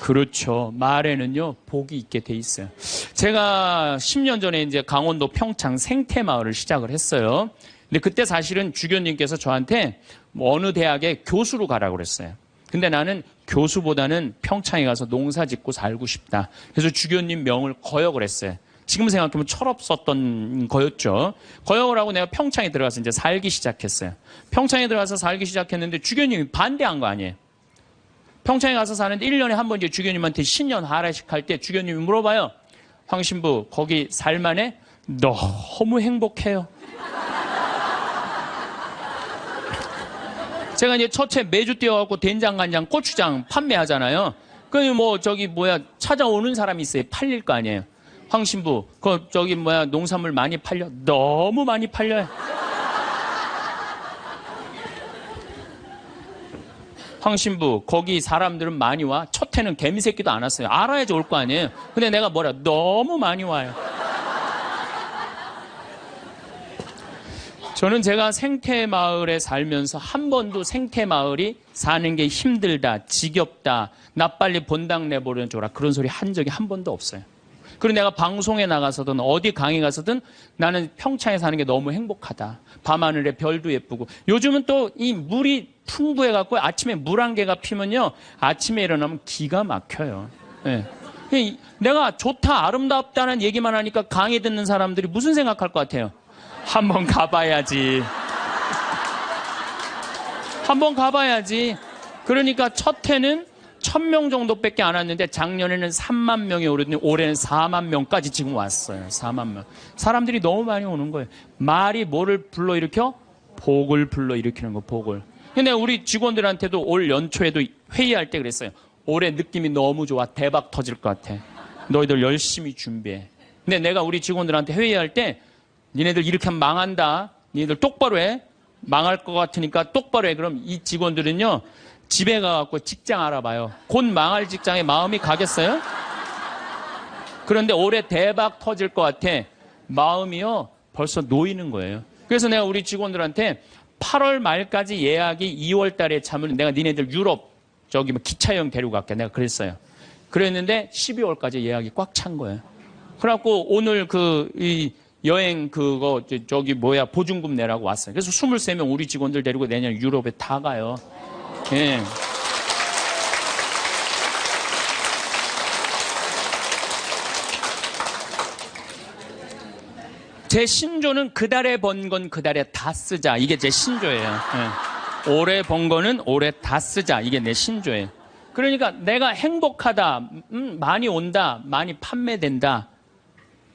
그렇죠. 말에는요, 복이 있게 돼 있어요. 제가 10년 전에 이제 강원도 평창 생태마을을 시작을 했어요. 근데 그때 사실은 주교님께서 저한테 어느 대학에 교수로 가라고 그랬어요. 근데 나는 교수보다는 평창에 가서 농사 짓고 살고 싶다. 그래서 주교님 명을 거역을 했어요. 지금 생각하면 철없었던 거였죠. 거역을 하고 내가 평창에 들어가서 이제 살기 시작했어요. 평창에 들어가서 살기 시작했는데 주교님이 반대한 거 아니에요. 평창에 가서 사는데 1년에 한 번 이제 주교님한테 신년 하례식 할 때 주교님이 물어봐요. 황 신부, 거기 살만해? 너무 행복해요. 제가 이제 첫째 매주 뛰어갖고 된장, 간장, 고추장 판매하잖아요. 찾아오는 사람이 있어요. 팔릴 거 아니에요. 황 신부, 농산물 많이 팔려? 너무 많이 팔려요. 황 신부, 거기 사람들은 많이 와? 첫 해는 개미새끼도 안 왔어요. 알아야지 올 거 아니에요. 근데 내가 너무 많이 와요. 저는 제가 생태마을에 살면서 한 번도 생태마을이 사는 게 힘들다, 지겹다, 나 빨리 본당 내보내줘라 그런 소리 한 적이 한 번도 없어요. 그리고 내가 방송에 나가서든 어디 강의 가서든 나는 평창에 사는 게 너무 행복하다. 밤하늘에 별도 예쁘고. 요즘은 또 이 물이 풍부해갖고 아침에 물 한 개가 피면요, 아침에 일어나면 기가 막혀요. 네. 내가 좋다, 아름답다는 얘기만 하니까 강의 듣는 사람들이 무슨 생각할 것 같아요? 한번 가봐야지. 한번 가봐야지. 그러니까 첫 해는 1000명 정도밖에 안 왔는데 작년에는 3만 명이 오르더니 올해는 4만 명까지 지금 왔어요. 4만 명. 사람들이 너무 많이 오는 거예요. 말이 뭐를 불러일으켜? 복을 불러일으키는 거, 복을. 근데 우리 직원들한테도 올 연초에도 회의할 때 그랬어요. 올해 느낌이 너무 좋아. 대박 터질 것 같아. 너희들 열심히 준비해. 근데 내가 우리 직원들한테 회의할 때 니네들 이렇게 하면 망한다. 니네들 똑바로 해. 망할 것 같으니까 똑바로 해. 그럼 이 직원들은요, 집에 가갖고 직장 알아봐요. 곧 망할 직장에 마음이 가겠어요? 그런데 올해 대박 터질 것 같아. 마음이요, 벌써 놓이는 거예요. 그래서 내가 우리 직원들한테 8월 말까지 예약이 2월 달에 차면 내가 니네들 유럽 기차 여행 데리고 갈게. 내가 그랬어요. 그랬는데 12월까지 예약이 꽉 찬 거예요. 그래갖고 오늘 이 여행 보증금 내라고 왔어요. 그래서 23명 우리 직원들 데리고 내년 유럽에 다 가요. 예. 제 신조는 그달에 번 건 그달에 다 쓰자. 이게 제 신조예요. 예. 올해 번 거는 올해 다 쓰자. 이게 내 신조예요. 그러니까 내가 행복하다, 많이 온다, 많이 판매된다,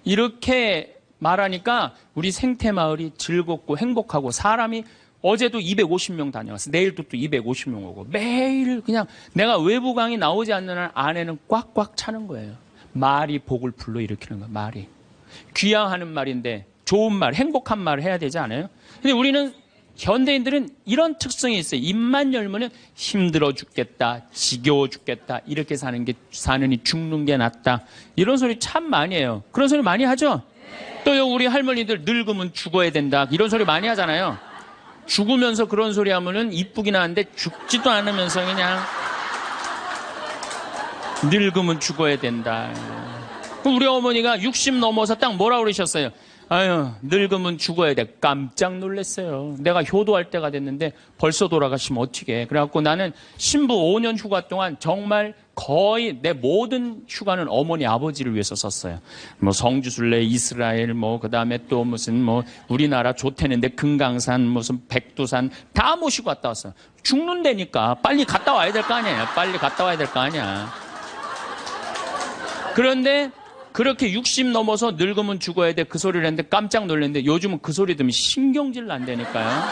이렇게 말하니까 우리 생태마을이 즐겁고 행복하고, 사람이 어제도 250명 다녀왔어. 내일도 또 250명 오고, 매일 그냥 내가 외부 강의 나오지 않는 한 안에는 꽉꽉 차는 거예요. 말이 복을 불러일으키는 거야. 말이 귀양하는 말인데, 좋은 말, 행복한 말을 해야 되지 않아요? 근데 우리는 현대인들은 이런 특성이 있어요. 입만 열면은 힘들어 죽겠다, 지겨워 죽겠다, 이렇게 사느니 죽는 게 낫다, 이런 소리 참 많이 해요. 그런 소리 많이 하죠? 또요, 우리 할머니들 늙으면 죽어야 된다, 이런 소리 많이 하잖아요. 죽으면서 그런 소리 하면은 이쁘긴 한데 죽지도 않으면서 그냥 늙으면 죽어야 된다. 우리 어머니가 60 넘어서 딱 뭐라 그러셨어요? 아유, 늙으면 죽어야 돼. 깜짝 놀랐어요. 내가 효도할 때가 됐는데 벌써 돌아가시면 어떡해. 그래갖고 나는 신부 5년 휴가 동안 정말 거의 내 모든 휴가는 어머니 아버지를 위해서 썼어요. 뭐 성주순례, 이스라엘, 뭐 그다음에 또 무슨 뭐 우리나라 좋대는데 금강산, 무슨 백두산 다 모시고 갔다 왔어요. 죽는다니까 빨리 갔다 와야 될 거 아니에요. 빨리 갔다 와야 될 거 아니야. 그런데 그렇게 60 넘어서 늙으면 죽어야 돼, 그 소리를 했는데 깜짝 놀랐는데, 요즘은 그 소리 들으면 신경질 난다니까요.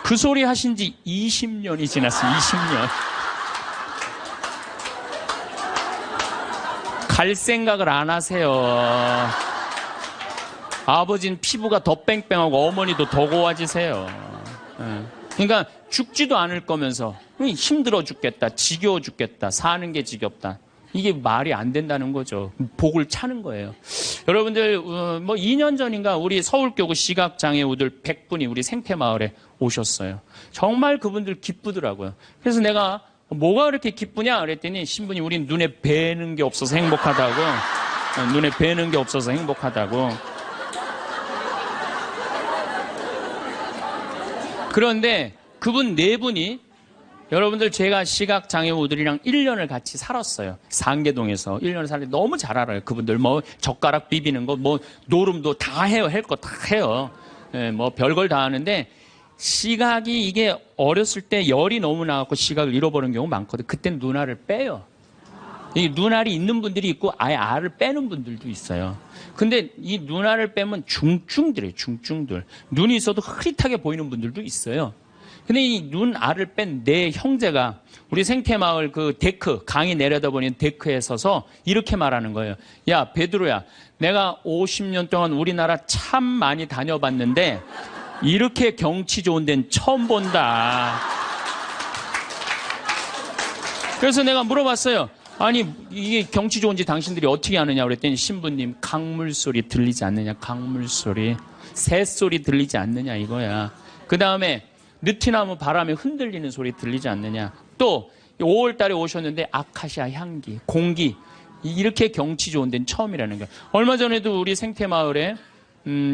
그 소리 하신 지 20년이 지났어요. 20년. 갈 생각을 안 하세요. 아버지는 피부가 더 뺑뺑하고 어머니도 더 고와지세요. 그러니까 죽지도 않을 거면서 힘들어 죽겠다, 지겨워 죽겠다, 사는 게 지겹다, 이게 말이 안 된다는 거죠. 복을 차는 거예요. 여러분들, 뭐 2년 전인가 우리 서울교구 시각장애우들 100분이 우리 생태마을에 오셨어요. 정말 그분들 기쁘더라고요. 그래서 내가 뭐가 그렇게 기쁘냐 그랬더니 신분이 우린 눈에 뵈는 게 없어서 행복하다고. 눈에 뵈는 게 없어서 행복하다고. 그런데 그분 네 분이, 여러분들 제가 시각장애우들이랑 1년을 같이 살았어요. 상계동에서 1년을 살았는데 너무 잘 알아요. 그분들 뭐 젓가락 비비는 거, 뭐 노름도 다 해요. 할 거 다 해요. 예, 뭐 별걸 다 하는데, 시각이 이게 어렸을 때 열이 너무 나갖고 시각을 잃어버리는 경우 많거든. 그땐 눈알을 빼요. 이 눈알이 있는 분들이 있고 아예 알을 빼는 분들도 있어요. 근데 이 눈알을 빼면 중증들이에요. 중증들. 눈이 있어도 흐릿하게 보이는 분들도 있어요. 근데 이 눈알을 뺀 내 형제가 우리 생태마을 그 데크, 강이 내려다보는 데크에 서서 이렇게 말하는 거예요. 야, 베드로야, 내가 50년 동안 우리나라 참 많이 다녀봤는데 이렇게 경치 좋은 데는 처음 본다. 그래서 내가 물어봤어요. 아니, 이게 경치 좋은지 당신들이 어떻게 아느냐 그랬더니, 신부님, 강물 소리 들리지 않느냐, 강물 소리, 새 소리 들리지 않느냐, 이거야. 그 다음에 느티나무 바람에 흔들리는 소리 들리지 않느냐. 또 5월 달에 오셨는데 아카시아 향기, 공기, 이렇게 경치 좋은 데는 처음이라는 거예요. 얼마 전에도 우리 생태마을에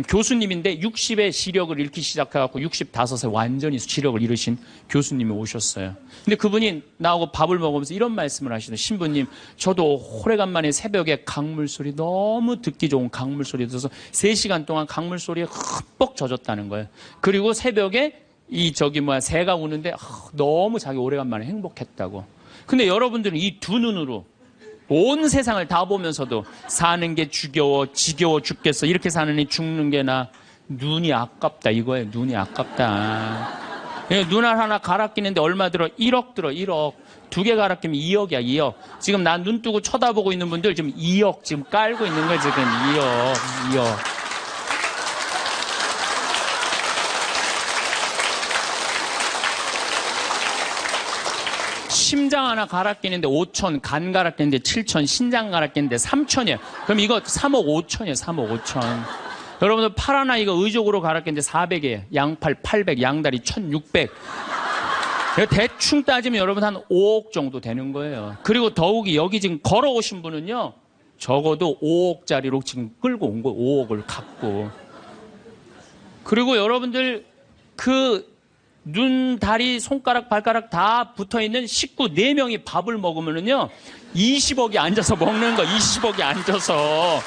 교수님인데 60에 시력을 잃기 시작해갖고 65세 완전히 시력을 잃으신 교수님이 오셨어요. 근데 그분이 나하고 밥을 먹으면서 이런 말씀을 하시더라고요. 신부님, 저도 오래간만에 새벽에 강물 소리, 너무 듣기 좋은 강물 소리 들어서 3시간 동안 강물 소리에 흠뻑 젖었다는 거예요. 그리고 새벽에 새가 우는데 너무 자기 오래간만에 행복했다고. 근데 여러분들은 이 두 눈으로 온 세상을 다 보면서도 사는 게 지겨워 죽겠어, 이렇게 사느니 죽는 게 나, 눈이 아깝다 이거예요. 눈이 아깝다. 눈알 하나 갈아 끼는데 얼마 들어? 1억 들어. 1억. 2개 갈아 끼면 2억이야. 2억. 지금 난 눈 뜨고 쳐다보고 있는 분들 지금 2억 지금 깔고 있는 거예요. 지금 2억. 심장 하나 갈아 끼는데 5천, 간 갈아 끼는데 7천, 신장 갈아 끼는데 3천이에요. 그럼 이거 3억 5천이에요. 3억 5천. 여러분들 팔 하나 이거 의족으로 갈아 끼는데 400이에요. 양팔 800, 양다리 1600. 대충 따지면 여러분 한 5억 정도 되는 거예요. 그리고 더욱이 여기 지금 걸어오신 분은요, 적어도 5억짜리로 지금 끌고 온 거예요. 5억을 갖고. 그리고 여러분들 눈, 다리, 손가락, 발가락 다 붙어있는 식구 4명이 밥을 먹으면은요, 20억이 앉아서 먹는 거, 20억이 앉아서.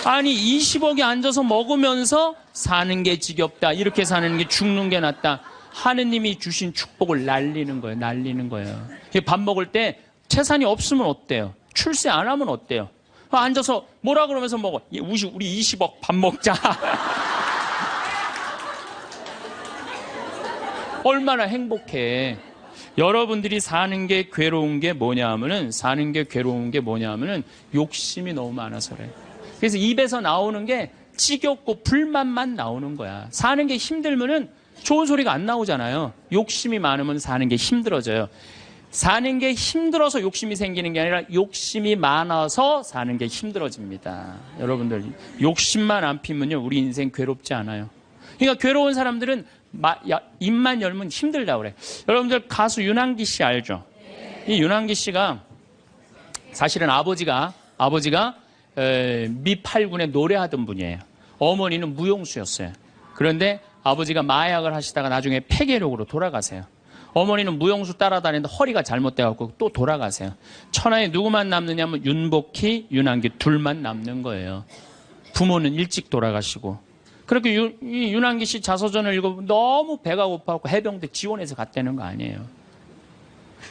아니 20억이 앉아서 먹으면서 사는 게 지겹다. 이렇게 사는 게 죽는 게 낫다. 하느님이 주신 축복을 날리는 거예요. 날리는 거예요. 밥 먹을 때 재산이 없으면 어때요? 출세 안 하면 어때요? 앉아서 뭐라 그러면서 먹어. 우리 20억 밥 먹자. 얼마나 행복해. 여러분들이 사는 게 괴로운 게 뭐냐면은 욕심이 너무 많아서 그래. 그래서 입에서 나오는 게 지겹고 불만만 나오는 거야. 사는 게 힘들면은 좋은 소리가 안 나오잖아요. 욕심이 많으면 사는 게 힘들어져요. 사는 게 힘들어서 욕심이 생기는 게 아니라 욕심이 많아서 사는 게 힘들어집니다. 여러분들 욕심만 안 피면요 우리 인생 괴롭지 않아요. 그러니까 괴로운 사람들은 입만 열면 힘들다고 그래. 여러분들 가수 윤한기 씨 알죠? 이 윤한기 씨가 사실은 아버지가 미8군에 노래하던 분이에요. 어머니는 무용수였어요. 그런데 아버지가 마약을 하시다가 나중에 폐결핵으로 돌아가세요. 어머니는 무용수 따라다니는데 허리가 잘못돼갖고 또 돌아가세요. 천하에 누구만 남느냐면 윤복희, 윤한기 둘만 남는 거예요. 부모는 일찍 돌아가시고. 그렇게 이 윤한기 씨 자서전을 읽어보면 너무 배가 고파갖고 해병대 지원해서 갔다는 거 아니에요.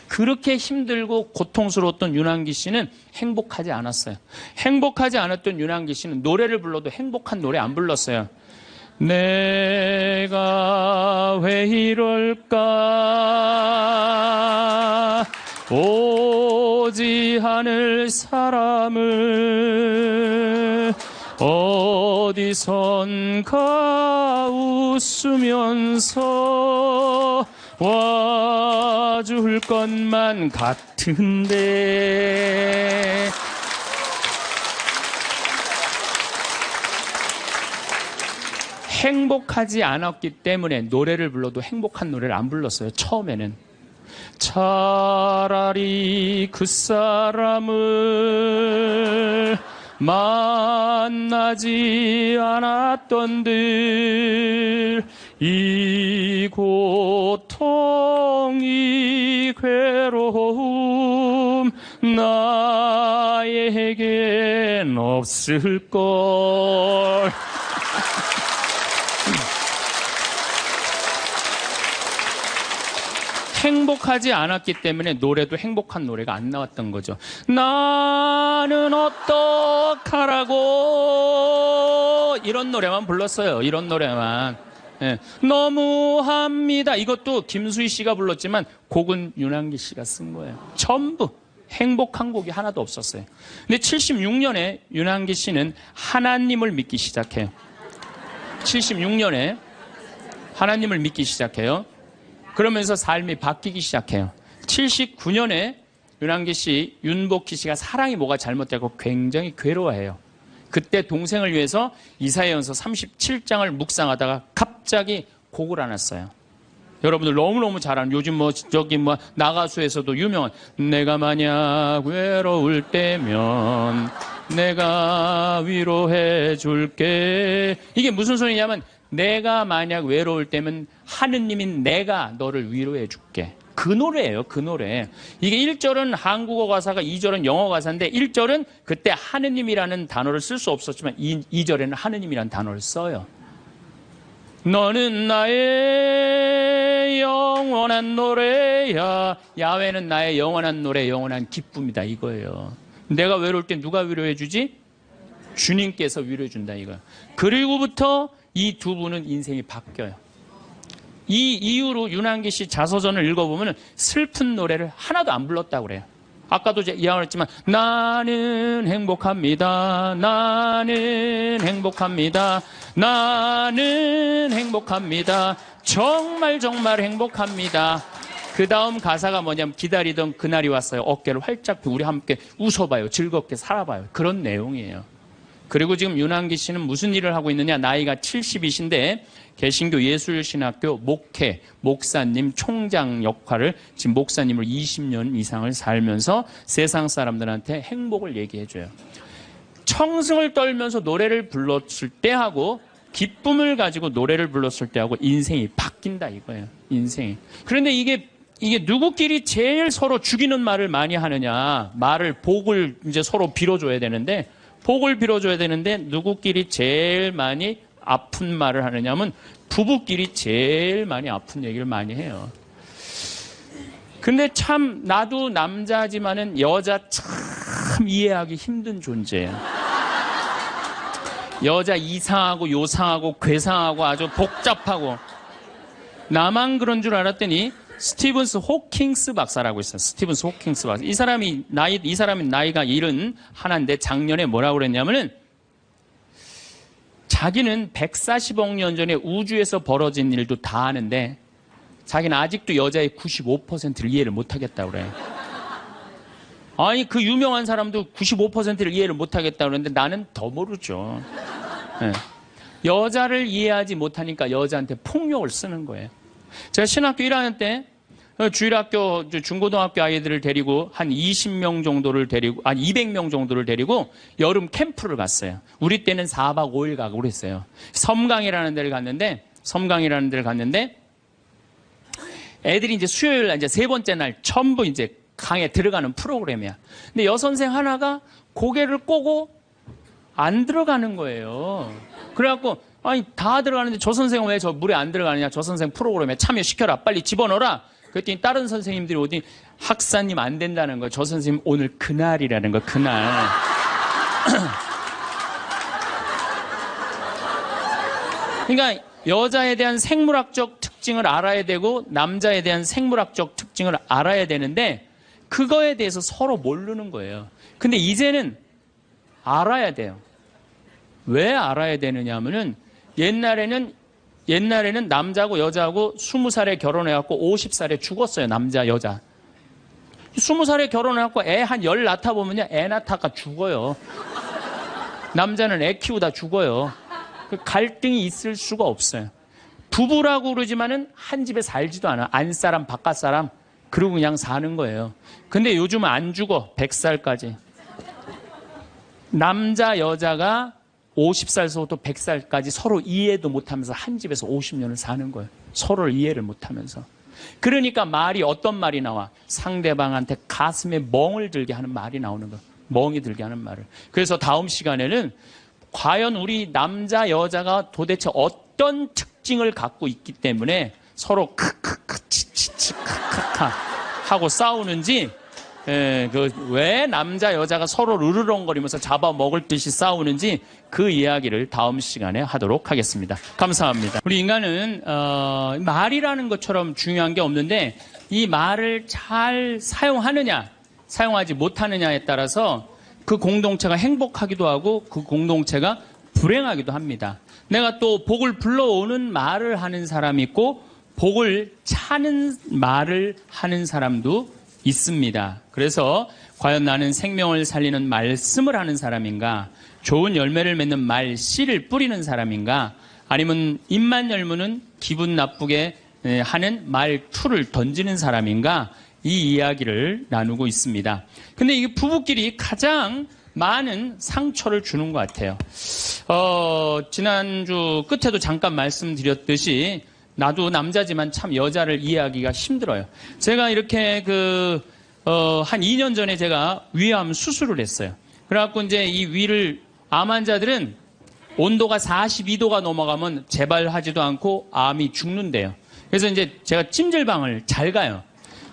그렇게 힘들고 고통스러웠던 윤한기 씨는 행복하지 않았어요. 행복하지 않았던 윤한기 씨는 노래를 불러도 행복한 노래 안 불렀어요. 내가 왜 이럴까 오지 않을 사람을 어디선가 웃으면서 와줄 것만 같은데 행복하지 않았기 때문에 노래를 불러도 행복한 노래를 안 불렀어요. 처음에는. 차라리 그 사람을 만나지 않았던들 이 고통 이 괴로움 나에겐 없을걸. 행복하지 않았기 때문에 노래도 행복한 노래가 안 나왔던 거죠. 나는 어떡하라고 이런 노래만 불렀어요. 이런 노래만. 예. 너무합니다. 이것도 김수희 씨가 불렀지만 곡은 윤한기 씨가 쓴 거예요. 전부 행복한 곡이 하나도 없었어요. 근데 76년에 윤한기 씨는 하나님을 믿기 시작해요. 76년에 하나님을 믿기 시작해요. 그러면서 삶이 바뀌기 시작해요. 79년에 윤한기 씨, 윤복희 씨가 사랑이 뭐가 잘못되고 굉장히 괴로워해요. 그때 동생을 위해서 이사야전서 37장을 묵상하다가 갑자기 곡을 안 했어요. 여러분들 너무너무 잘 아는 요즘 나가수에서도 유명한 내가 만약 외로울 때면 내가 위로해 줄게. 이게 무슨 소리냐면 내가 만약 외로울 때면 하느님인 내가 너를 위로해 줄게. 그 노래예요. 그 노래. 이게 1절은 한국어 가사가 2절은 영어 가사인데 1절은 그때 하느님이라는 단어를 쓸 수 없었지만 2절에는 하느님이라는 단어를 써요. 너는 나의 영원한 노래야. 야훼는 나의 영원한 노래, 영원한 기쁨이다 이거예요. 내가 외로울 때 누가 위로해 주지? 주님께서 위로해 준다 이거예요. 그리고부터 이 두 분은 인생이 바뀌어요. 이 이후로 윤한기 씨 자서전을 읽어보면 슬픈 노래를 하나도 안 불렀다고 그래요. 아까도 이야기했지만 나는 행복합니다. 나는 행복합니다. 나는 행복합니다. 정말 정말 행복합니다. 그 다음 가사가 뭐냐면 기다리던 그날이 왔어요. 어깨를 활짝 펴고 우리 함께 웃어봐요. 즐겁게 살아봐요. 그런 내용이에요. 그리고 지금 윤한기 씨는 무슨 일을 하고 있느냐. 나이가 70이신데 개신교 예술신학교 목회, 목사님, 총장 역할을 지금 목사님을 20년 이상을 살면서 세상 사람들한테 행복을 얘기해줘요. 청승을 떨면서 노래를 불렀을 때하고 기쁨을 가지고 노래를 불렀을 때하고 인생이 바뀐다 이거예요. 인생이. 그런데 이게 누구끼리 제일 서로 죽이는 말을 많이 하느냐. 복을 이제 서로 빌어줘야 되는데 복을 빌어줘야 되는데 누구끼리 제일 많이 아픈 말을 하느냐면 부부끼리 제일 많이 아픈 얘기를 많이 해요. 근데 참 나도 남자지만은 여자 참 이해하기 힘든 존재예요. 여자 이상하고 요상하고 괴상하고 아주 복잡하고. 나만 그런 줄 알았더니 스티븐스 호킹스 박사라고 있어요. 스티븐스 호킹스 박사. 이 사람이 나이가 71인데 작년에 뭐라고 그랬냐면은 자기는 140억 년 전에 우주에서 벌어진 일도 다 아는데 자기는 아직도 여자의 95%를 이해를 못하겠다고 그래요. 아니 그 유명한 사람도 95%를 이해를 못하겠다고 그러는데 나는 더 모르죠. 네. 여자를 이해하지 못하니까 여자한테 폭력을 쓰는 거예요. 제가 신학교 1학년 때 주일학교 중고등학교 아이들을 데리고 한 20명 정도를 데리고 200명 정도를 데리고 여름 캠프를 갔어요. 우리 때는 4박 5일 가고 그랬어요. 섬강이라는 데를 갔는데 애들이 이제 수요일 날 이제 세 번째 날 전부 이제 강에 들어가는 프로그램이야. 근데 여선생 하나가 고개를 꼬고 안 들어가는 거예요. 그래갖고 아니 다 들어가는데 저 선생은 왜 저 물에 안 들어가느냐. 저 선생 프로그램에 참여시켜라. 빨리 집어넣어라. 그랬더니 다른 선생님들이 어디 학사님 안 된다는 거예요. 저 선생님 오늘 그날이라는 거 그날. 그러니까 여자에 대한 생물학적 특징을 알아야 되고 남자에 대한 생물학적 특징을 알아야 되는데 그거에 대해서 서로 모르는 거예요. 근데 이제는 알아야 돼요. 왜 알아야 되느냐 하면은 옛날에는 남자하고 여자하고 20살에 결혼해갖고 50살에 죽었어요. 남자, 여자. 20살에 결혼해갖고 애 한 10 낳다 보면요. 애 낳다가 죽어요. 남자는 애 키우다 죽어요. 갈등이 있을 수가 없어요. 부부라고 그러지만은 한 집에 살지도 않아. 안사람, 바깥사람. 그러고 그냥 사는 거예요. 근데 요즘은 안 죽어. 100살까지. 남자, 여자가 50살서부터 100살까지 서로 이해도 못하면서 한 집에서 50년을 사는 거예요. 서로를 이해를 못하면서. 그러니까 말이 어떤 말이 나와? 상대방한테 가슴에 멍을 들게 하는 말이 나오는 거예요. 멍이 들게 하는 말을. 그래서 다음 시간에는 과연 우리 남자, 여자가 도대체 어떤 특징을 갖고 있기 때문에 서로 크크크 치치치 크크카 하고 싸우는지 왜 남자 여자가 서로 으르렁거리면서 잡아먹을 듯이 싸우는지 그 이야기를 다음 시간에 하도록 하겠습니다. 감사합니다. 우리 인간은 말이라는 것처럼 중요한 게 없는데 이 말을 잘 사용하느냐 사용하지 못하느냐에 따라서 그 공동체가 행복하기도 하고 그 공동체가 불행하기도 합니다. 내가 또 복을 불러오는 말을 하는 사람이 있고 복을 차는 말을 하는 사람도 있습니다. 그래서 과연 나는 생명을 살리는 말씀을 하는 사람인가, 좋은 열매를 맺는 말씨를 뿌리는 사람인가, 아니면 입만 열무는 기분 나쁘게 하는 말투를 던지는 사람인가, 이 이야기를 나누고 있습니다. 근데 이게 부부끼리 가장 많은 상처를 주는 것 같아요. 지난주 끝에도 잠깐 말씀드렸듯이 나도 남자지만 참 여자를 이해하기가 힘들어요. 제가 이렇게 한 2년 전에 제가 위암 수술을 했어요. 그래갖고 이제 이 위를, 암 환자들은 온도가 42도가 넘어가면 재발하지도 않고 암이 죽는데요. 그래서 이제 제가 찜질방을 잘 가요.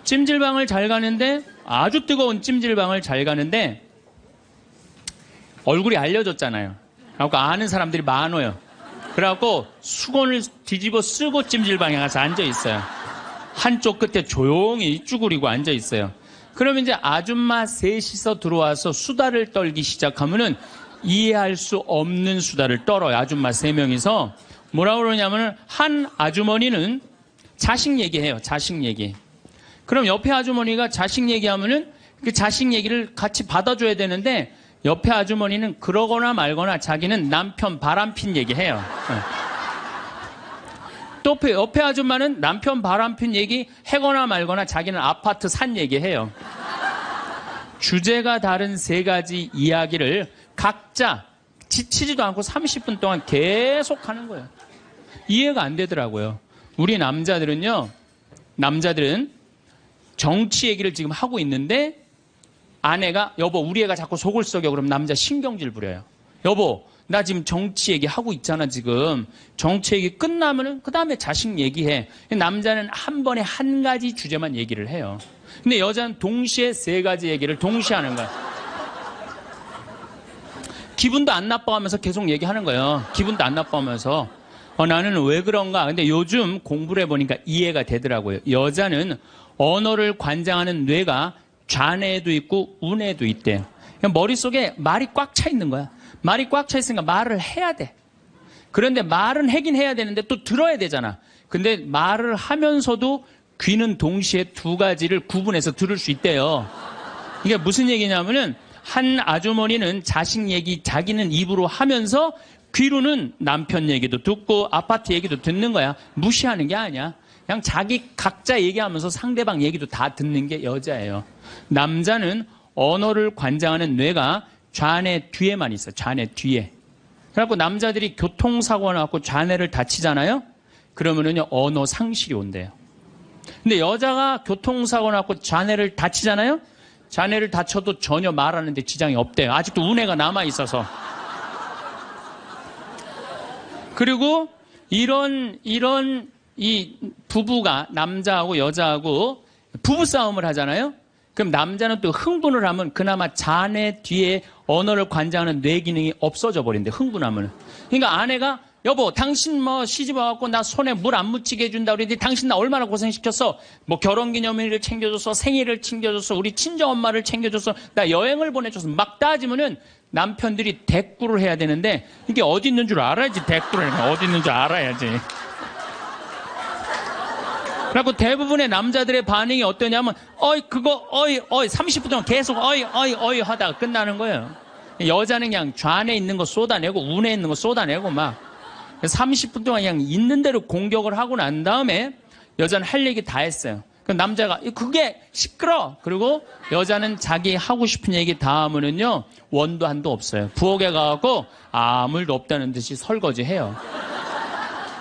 찜질방을 잘 가는데, 아주 뜨거운 찜질방을 잘 가는데, 얼굴이 알려졌잖아요. 그래갖고 아는 사람들이 많아요. 그래갖고 수건을 뒤집어 쓰고 찜질방에 가서 앉아있어요. 한쪽 끝에 조용히 쭈그리고 앉아있어요. 그러면 이제 아줌마 셋이서 들어와서 수다를 떨기 시작하면은 이해할 수 없는 수다를 떨어요. 아줌마 3명이서. 뭐라고 그러냐면은 한 아주머니는 자식 얘기해요. 자식 얘기. 그럼 옆에 아주머니가 자식 얘기하면은 그 자식 얘기를 같이 받아줘야 되는데 옆에 아주머니는 그러거나 말거나 자기는 남편 바람핀 얘기해요. 또 옆에 아줌마는 남편 바람핀 얘기 해거나 말거나 자기는 아파트 산 얘기해요. 주제가 다른 3가지 이야기를 각자 지치지도 않고 30분 동안 계속 하는 거예요. 이해가 안 되더라고요. 우리 남자들은 정치 얘기를 지금 하고 있는데 아내가 여보 우리 애가 자꾸 속을 썩여 그럼 남자 신경질 부려요. 여보 나 지금 정치 얘기하고 있잖아 지금. 정치 얘기 끝나면은 그 다음에 자식 얘기해. 남자는 한 번에 한 가지 주제만 얘기를 해요. 근데 여자는 동시에 세 가지 얘기를 동시에 하는 거야. 기분도 안 나빠하면서 계속 얘기하는 거예요. 기분도 안 나빠하면서. 나는 왜 그런가? 근데 요즘 공부를 해보니까 이해가 되더라고요. 여자는 언어를 관장하는 뇌가 좌뇌에도 있고 우뇌에도 있대요. 머릿속에 말이 꽉 차 있는 거야. 말이 꽉 차 있으니까 말을 해야 돼. 그런데 말은 하긴 해야 되는데 또 들어야 되잖아. 근데 말을 하면서도 귀는 동시에 두 가지를 구분해서 들을 수 있대요. 이게 무슨 얘기냐면은 한 아주머니는 자식 얘기 자기는 입으로 하면서 귀로는 남편 얘기도 듣고 아파트 얘기도 듣는 거야. 무시하는 게 아니야. 그냥 자기 각자 얘기하면서 상대방 얘기도 다 듣는 게 여자예요. 남자는 언어를 관장하는 뇌가 좌뇌 뒤에만 있어요. 좌뇌 뒤에. 그래갖고 남자들이 교통사고가 나갖고 좌뇌를 다치잖아요. 그러면은요 언어 상실이 온대요. 근데 여자가 교통사고 나갖고 좌뇌를 다치잖아요. 좌뇌를 다쳐도 전혀 말하는데 지장이 없대요. 아직도 우뇌가 남아있어서. 그리고 이런 이 부부가 남자하고 여자하고 부부싸움을 하잖아요. 그럼 남자는 또 흥분을 하면 그나마 좌뇌 뒤에 언어를 관장하는 뇌 기능이 없어져 버린대. 흥분하면. 그러니까 아내가 여보 당신 뭐 시집 와갖고 나 손에 물 안 묻히게 해준다 그러는데 당신 나 얼마나 고생시켰어. 뭐 결혼기념일을 챙겨줬어. 생일을 챙겨줬어. 우리 친정엄마를 챙겨줬어. 나 여행을 보내줬어. 막 따지면은 남편들이 대꾸를 해야 되는데 이게 어디 있는 줄 알아야지. 대꾸를 해야 어디 있는 줄 알아야지. 그리고 대부분의 남자들의 반응이 어떠냐면 그거 30분 동안 계속 어이 하다가 끝나는 거예요. 여자는 그냥 좌뇌에 있는 거 쏟아내고 우뇌에 있는 거 쏟아내고 막 30분 동안 그냥 있는 대로 공격을 하고 난 다음에 여자는 할 얘기 다 했어요. 그럼 남자가 그게 시끄러. 그리고 여자는 자기 하고 싶은 얘기 다 하면은요 원도 한도 없어요. 부엌에 가갖고 아무 일도 없다는 듯이 설거지해요.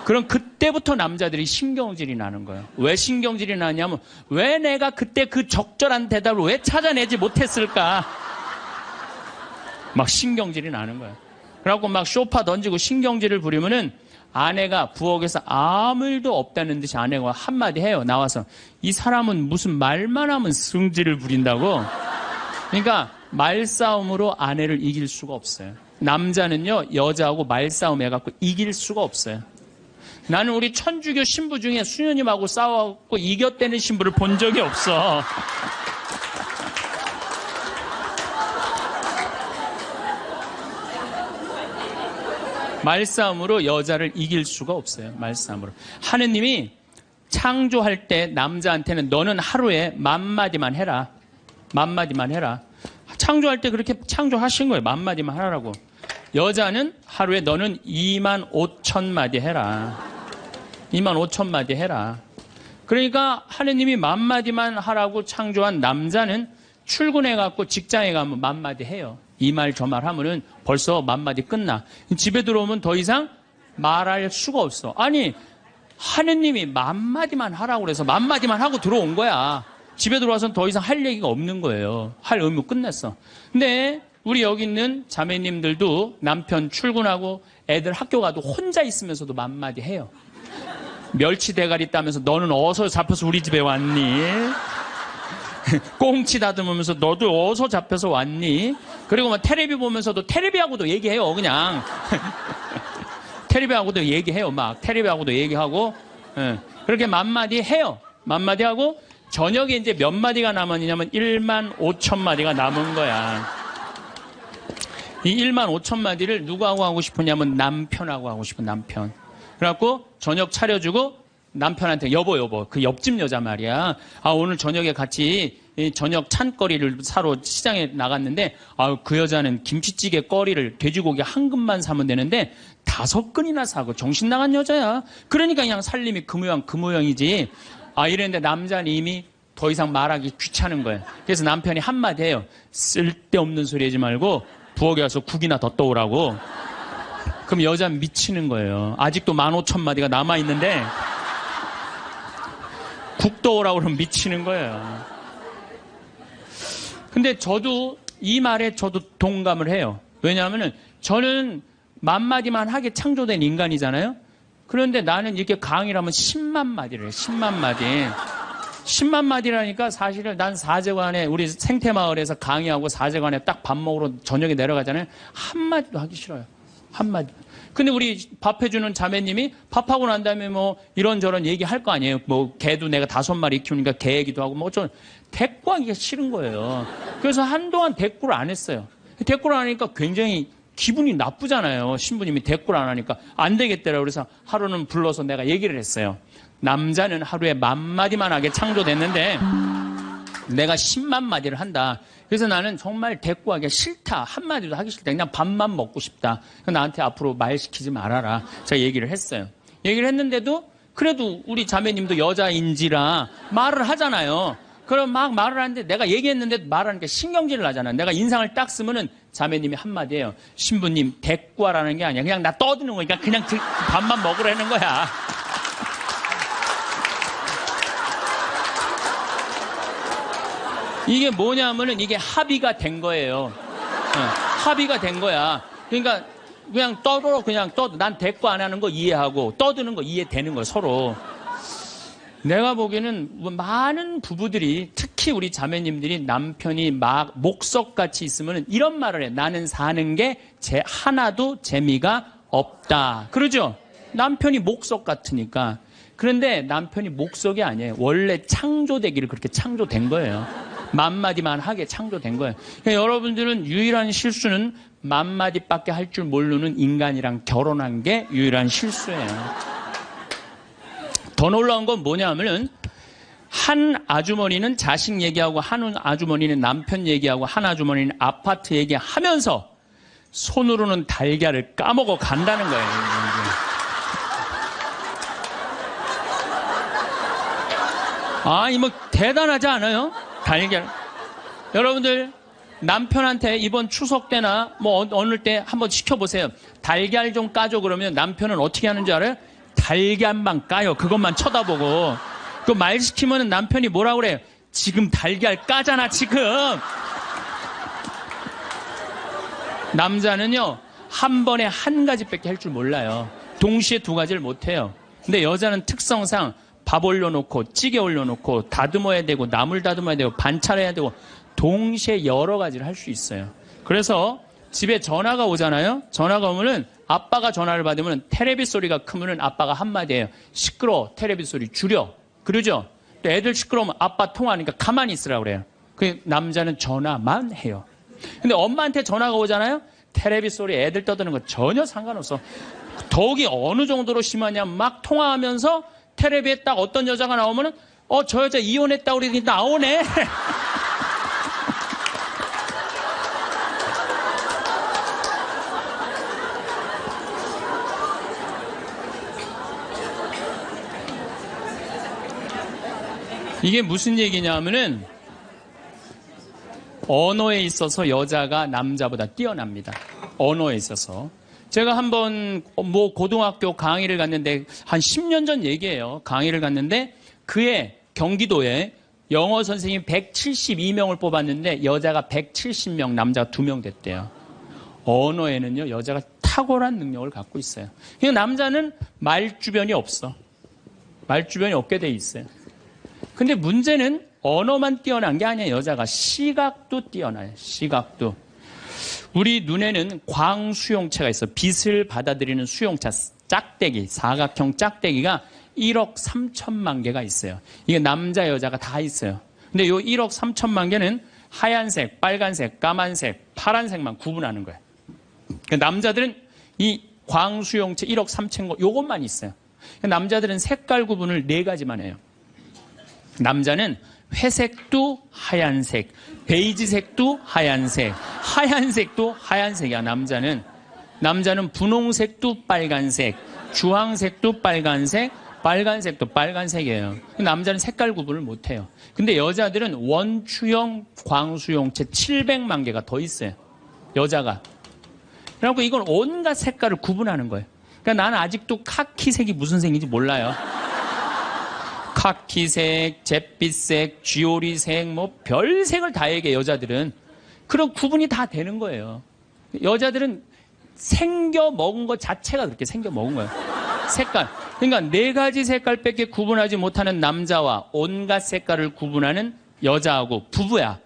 그럼 그때부터 남자들이 신경질이 나는 거예요. 왜 신경질이 나냐면 왜 내가 그때 그 적절한 대답을 왜 찾아내지 못했을까? 막 신경질이 나는 거예요. 그래갖고 막 쇼파 던지고 신경질을 부리면은 아내가 부엌에서 아무 일도 없다는 듯이 아내가 한마디 해요. 나와서 이 사람은 무슨 말만 하면 승질을 부린다고. 그러니까 말싸움으로 아내를 이길 수가 없어요. 남자는요 여자하고 말싸움 해갖고 이길 수가 없어요. 나는 우리 천주교 신부 중에 수녀님하고 싸워갖고 이겼다는 신부를 본 적이 없어. 말싸움으로 여자를 이길 수가 없어요. 말싸움으로. 하느님이 창조할 때 남자한테는 너는 하루에 10,000마디만 해라. 10,000마디만 해라. 창조할 때 그렇게 창조하신 거예요. 10,000마디만 하라고. 여자는 하루에 너는 25,000마디 해라. 25,000마디 해라. 그러니까 하느님이 10,000마디만 하라고 창조한 남자는 출근해갖고 직장에 가면 10,000마디 해요. 이 말 저 말 하면은 벌써 10,000마디 끝나. 집에 들어오면 더 이상 말할 수가 없어. 아니 하느님이 10,000마디만 하라고 그래서 10,000마디만 하고 들어온 거야. 집에 들어와서는 더 이상 할 얘기가 없는 거예요. 할 의무 끝냈어. 근데 우리 여기 있는 자매님들도 남편 출근하고 애들 학교 가도 혼자 있으면서도 10,000마디 해요. 멸치 대가리 따면서 너는 어디서 잡혀서 우리 집에 왔니? 꽁치 다듬으면서 너도 어디서 잡혀서 왔니? 그리고 막 테레비 보면서도 테레비하고도 얘기해요. 그냥 테레비하고도 얘기해요. 막 테레비하고도 얘기하고 그렇게 10,000마디 해요. 10,000마디 하고 저녁에 이제 몇 마디가 남았냐면 15,000마디가 남은 거야. 이 15,000마디를 누구하고 하고 싶으냐면 남편하고 하고 싶은 남편. 그래갖고 저녁 차려주고 남편한테 여보 그 옆집 여자 말이야. 오늘 저녁에 같이 저녁 찬거리를 사러 시장에 나갔는데 그 여자는 김치찌개 거리를 돼지고기 한 근만 사면 되는데 5근이나 사고 정신 나간 여자야. 그러니까 그냥 살림이 그 모양이지. 이랬는데 남자는 이미 더 이상 말하기 귀찮은 거예요. 그래서 남편이 한마디 해요. 쓸데없는 소리 하지 말고 부엌에 가서 국이나 더 떠오라고. 그럼 여자는 미치는 거예요. 아직도 15,000마디가 남아있는데 국 떠오라고 그러면 미치는 거예요. 근데 저도 이 말에 저도 동감을 해요. 왜냐하면은 저는 만마디만 하게 창조된 인간이잖아요. 그런데 나는 이렇게 강의를 하면 10만 마디를 해요. 10만 마디. 10만 마디라니까 사실은 난 사제관에 우리 생태마을에서 강의하고 사제관에 딱 밥 먹으러 저녁에 내려가잖아요. 한마디도 하기 싫어요. 한마디. 근데 우리 밥해주는 자매님이 밥하고 난 다음에 뭐 이런저런 얘기할 거 아니에요. 뭐 개도 내가 5마리 키우니까 개 얘기도 하고 뭐 어쩌면 대꾸하기가 싫은 거예요. 그래서 한동안 대꾸를 안 했어요. 대꾸를 안 하니까 굉장히 기분이 나쁘잖아요. 신부님이 대꾸를 안 하니까 안 되겠더라고요. 그래서 하루는 불러서 내가 얘기를 했어요. 남자는 하루에 10,000마디만 하게 창조됐는데 내가 10만 마디를 한다. 그래서 나는 정말 대꾸하기가 싫다. 한마디도 하기 싫다. 그냥 밥만 먹고 싶다. 나한테 앞으로 말 시키지 말아라. 제가 얘기를 했어요. 얘기를 했는데도 그래도 우리 자매님도 여자인지라 말을 하잖아요. 그럼 막 말을 하는데 내가 얘기했는데 말하니까 신경질을 나잖아요. 내가 인상을 딱 쓰면은 자매님이 한마디예요. 신부님 대꾸하라는 게 아니야. 그냥 나 떠드는 거니까 그냥 밥만 먹으라는 거야. 이게 뭐냐면은 이게 합의가 된 거예요. 합의가 된 거야. 그러니까 그냥 떠들어 그냥 떠. 난 대꾸 안 하는 거 이해하고 떠드는 거 이해되는 거야 서로. 내가 보기에는 많은 부부들이 특히 우리 자매님들이 남편이 막 목석같이 있으면 이런 말을 해. 나는 사는 게 하나도 재미가 없다. 그러죠? 남편이 목석 같으니까. 그런데 남편이 목석이 아니에요. 원래 창조되기를 그렇게 창조된 거예요. 10,000마디만 하게 창조된 거예요. 그러니까 여러분들은 유일한 실수는 10,000마디밖에 할 줄 모르는 인간이랑 결혼한 게 유일한 실수예요. 더 놀라운 건 뭐냐 하면은 한 아주머니는 자식 얘기하고 한 아주머니는 남편 얘기하고 한 아주머니는 아파트 얘기하면서 손으로는 달걀을 까먹어 간다는 거예요. 이 뭐 대단하지 않아요? 달걀. 여러분들 남편한테 이번 추석 때나 뭐 어느 때 한번 시켜보세요. 달걀 좀 까줘 그러면 남편은 어떻게 하는 줄 알아요? 달걀만 까요. 그것만 쳐다보고. 그 말 시키면 남편이 뭐라고 그래요? 지금 달걀 까잖아 지금. 남자는요 한 번에 한 가지밖에 할 줄 몰라요. 동시에 2가지를 못해요. 근데 여자는 특성상 밥 올려놓고 찌개 올려놓고 다듬어야 되고 나물 다듬어야 되고 반찬해야 되고 동시에 여러 가지를 할 수 있어요. 그래서 집에 전화가 오잖아요. 전화가 오면은 아빠가 전화를 받으면 테레비 소리가 크면은 아빠가 한마디예요. 시끄러워. 테레비 소리 줄여. 그러죠? 또 애들 시끄러우면 아빠 통화하니까 가만히 있으라고 그래요. 그 남자는 전화만 해요. 근데 엄마한테 전화가 오잖아요. 테레비 소리 애들 떠드는 거 전혀 상관없어. 더욱이 어느 정도로 심하냐면 막 통화하면서 테레비에 딱 어떤 여자가 나오면은 저 여자 이혼했다고 그러더니 나오네. 이게 무슨 얘기냐면은 언어에 있어서 여자가 남자보다 뛰어납니다. 언어에 있어서. 제가 한번 뭐 고등학교 강의를 갔는데 한 10년 전 얘기예요. 강의를 갔는데 그해 경기도에 영어 선생님 172명을 뽑았는데 여자가 170명, 남자가 2명 됐대요. 언어에는요 여자가 탁월한 능력을 갖고 있어요. 그러니까 남자는 말주변이 없어. 말주변이 없게 돼 있어요. 근데 문제는 언어만 뛰어난 게 아니에요. 여자가 시각도 뛰어나요. 시각도. 우리 눈에는 광수용체가 있어. 빛을 받아들이는 수용체, 짝대기, 사각형 짝대기가 1억 3천만 개가 있어요. 이게 남자 여자가 다 있어요. 근데 이 1억 3천만 개는 하얀색, 빨간색, 까만색, 파란색만 구분하는 거예요. 그러니까 남자들은 이 광수용체 1억 3천 거 요것만 있어요. 그러니까 남자들은 색깔 구분을 4가지만 해요. 남자는 회색도 하얀색, 베이지색도 하얀색, 하얀색도 하얀색이야. 남자는 분홍색도 빨간색, 주황색도 빨간색, 빨간색도 빨간색이에요. 남자는 색깔 구분을 못해요. 근데 여자들은 원추형 광수용체 700만 개가 더 있어요. 여자가. 그래갖고 이건 온갖 색깔을 구분하는 거예요. 그러니까 나는 아직도 카키색이 무슨 색인지 몰라요. 카키색, 잿빛색, 쥐오리색, 뭐 별색을 다 얘기해 여자들은. 그런 구분이 다 되는 거예요. 여자들은 생겨 먹은 것 자체가 그렇게 생겨 먹은 거예요. 색깔. 그러니까 네 가지 색깔밖에 구분하지 못하는 남자와 온갖 색깔을 구분하는 여자하고 부부야.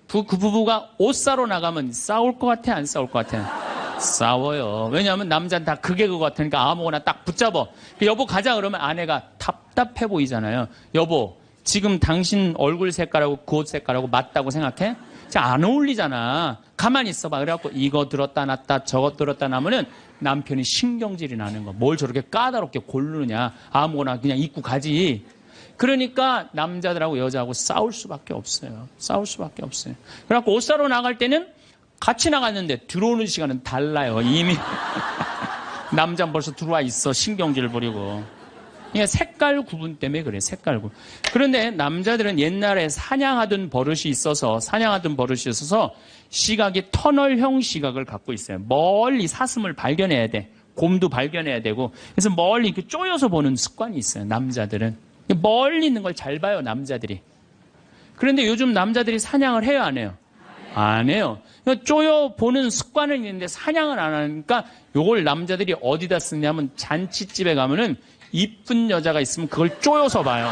그 부부가 옷 사러 나가면 싸울 것 같아, 안 싸울 것 같아? 싸워요. 왜냐하면 남자는 다 그게 그거 같으니까 아무거나 딱 붙잡아. 여보 가자 그러면 아내가 답답해 보이잖아요. 여보, 지금 당신 얼굴 색깔하고 그 옷 색깔하고 맞다고 생각해? 안 어울리잖아. 가만히 있어봐. 그래갖고 이거 들었다 놨다 저거 들었다 놔면은 남편이 신경질이 나는 거. 뭘 저렇게 까다롭게 고르느냐. 아무거나 그냥 입고 가지. 그러니까 남자들하고 여자하고 싸울 수밖에 없어요. 싸울 수밖에 없어요. 그래갖고 옷 사러 나갈 때는 같이 나갔는데 들어오는 시간은 달라요. 이미 남자는 벌써 들어와 있어. 신경질 부리고. 그러니까 색깔 구분 때문에 그래. 색깔 구분. 그런데 남자들은 옛날에 사냥하던 버릇이 있어서 시각이 터널형 시각을 갖고 있어요. 멀리 사슴을 발견해야 돼. 곰도 발견해야 되고. 그래서 멀리 이렇게 쪼여서 보는 습관이 있어요. 남자들은. 멀리 있는 걸 잘 봐요. 남자들이. 그런데 요즘 남자들이 사냥을 해요, 안 해요? 안 해요. 쪼여 보는 습관은 있는데 사냥을 안 하니까 요걸 남자들이 어디다 쓰냐면 잔치집에 가면은 이쁜 여자가 있으면 그걸 쪼여서 봐요.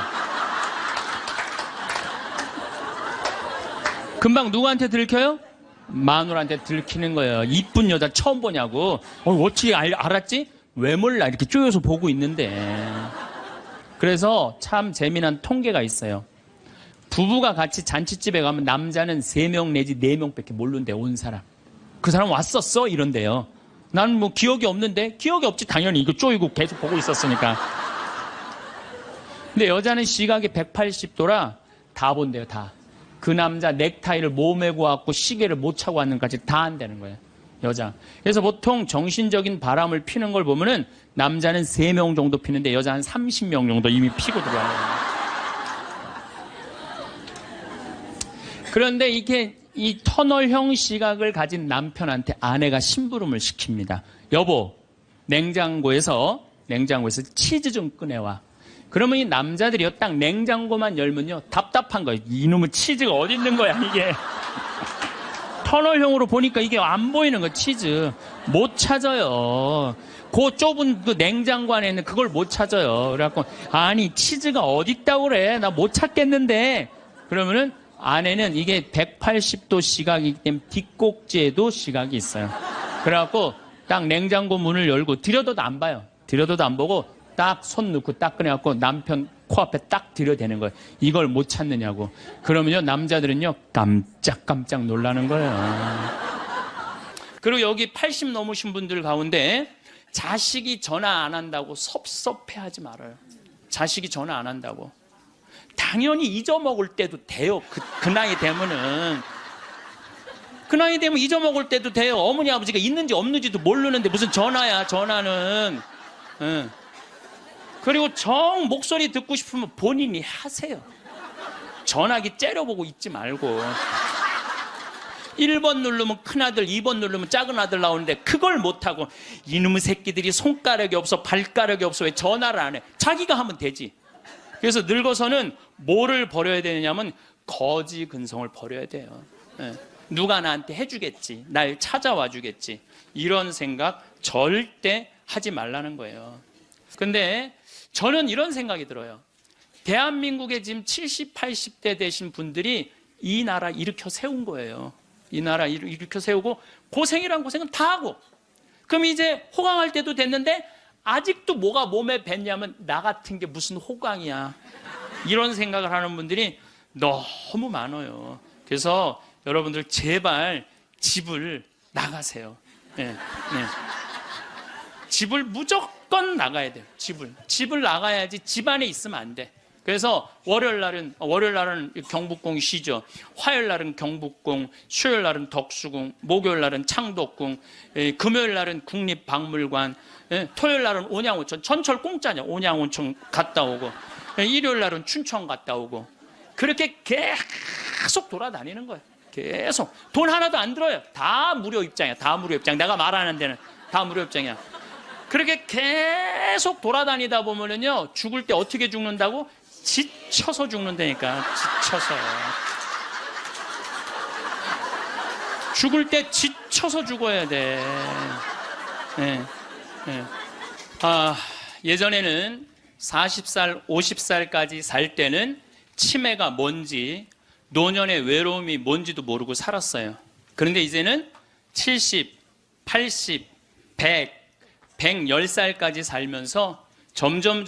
금방 누구한테 들켜요? 마누라한테 들키는 거예요. 이쁜 여자 처음 보냐고. 어떻게 알았지? 왜 몰라? 이렇게 쪼여서 보고 있는데. 그래서 참 재미난 통계가 있어요. 부부가 같이 잔치집에 가면 남자는 3명 내지 4명밖에 모르는데 온 사람. 그 사람 왔었어? 이런데요. 나는 뭐 기억이 없는데? 기억이 없지. 당연히 이거 쪼이고 계속 보고 있었으니까. 근데 여자는 시각이 180도라 다 본대요. 다. 그 남자 넥타이를 몸에 고왔고 시계를 못 차고 왔는까지 다 한다는 거예요. 여자. 그래서 보통 정신적인 바람을 피는 걸 보면은 남자는 3명 정도 피는데 여자 한 30명 정도 이미 피고 들어와요. 그런데 이게 이 터널형 시각을 가진 남편한테 아내가 심부름을 시킵니다. 여보, 냉장고에서 치즈 좀 꺼내와. 그러면 이 남자들이요, 딱 냉장고만 열면요, 답답한 거예요. 이놈의 치즈가 어디 있는 거야, 이게. 터널형으로 보니까 이게 안 보이는 거예요, 치즈. 못 찾아요. 그 좁은 그 냉장고 안에 있는 그걸 못 찾아요. 그래갖고, 아니, 치즈가 어디 있다고 그래. 나 못 찾겠는데. 그러면은, 아내는 이게 180도 시각이기 때문에 뒷꼭지에도 시각이 있어요. 그래갖고 딱 냉장고 문을 열고 들여다도 안 봐요. 들여다도 안 보고 딱 손 넣고 딱 꺼내갖고 남편 코앞에 딱 들여대는 거예요. 이걸 못 찾느냐고. 그러면요 남자들은요 깜짝깜짝 놀라는 거예요. 그리고 여기 80 넘으신 분들 가운데 자식이 전화 안 한다고 섭섭해하지 말아요. 자식이 전화 안 한다고. 당연히 잊어먹을 때도 돼요. 그 나이 되면은. 그 나이 되면 잊어먹을 때도 돼요. 어머니 아버지가 있는지 없는지도 모르는데 무슨 전화야, 전화는. 응. 그리고 정 목소리 듣고 싶으면 본인이 하세요. 전화기 째려보고 있지 말고. 1번 누르면 큰아들, 2번 누르면 작은아들 나오는데 그걸 못하고 이놈의 새끼들이 손가락이 없어, 발가락이 없어 왜 전화를 안 해. 자기가 하면 되지. 그래서 늙어서는 뭐를 버려야 되느냐면 거지 근성을 버려야 돼요. 네. 누가 나한테 해주겠지, 날 찾아와 주겠지, 이런 생각 절대 하지 말라는 거예요. 근데 저는 이런 생각이 들어요. 대한민국에 지금 70, 80대 되신 분들이 이 나라 일으켜 세운 거예요. 이 나라 일으켜 세우고 고생이란 고생은 다 하고, 그럼 이제 호강할 때도 됐는데 아직도 뭐가 몸에 뱄냐면 나 같은 게 무슨 호강이야, 이런 생각을 하는 분들이 너무 많아요. 그래서 여러분들 제발 집을 나가세요. 네, 네. 집을 무조건 나가야 돼요. 집을 나가야지 집 안에 있으면 안 돼. 그래서 월요일 날은 경복궁 쉬죠. 화요일 날은 경복궁, 수요일 날은 덕수궁, 목요일 날은 창덕궁, 금요일 날은 국립박물관, 토요일 날은 온양온천, 전철 공짜냐, 온양온천 갔다 오고, 일요일 날은 춘천 갔다 오고, 그렇게 계속 돌아다니는 거예요. 계속. 돈 하나도 안 들어요. 다 무료 입장이야. 다 무료 입장. 내가 말하는 데는 다 무료 입장이야. 그렇게 계속 돌아다니다 보면은요, 죽을 때 어떻게 죽는다고? 지쳐서 죽는다니까. 지쳐서. 죽을 때 지쳐서 죽어야 돼. 네. 네. 예전에는 40살, 50살까지 살 때는 치매가 뭔지, 노년의 외로움이 뭔지도 모르고 살았어요. 그런데 이제는 70, 80, 100, 110살까지 살면서 점점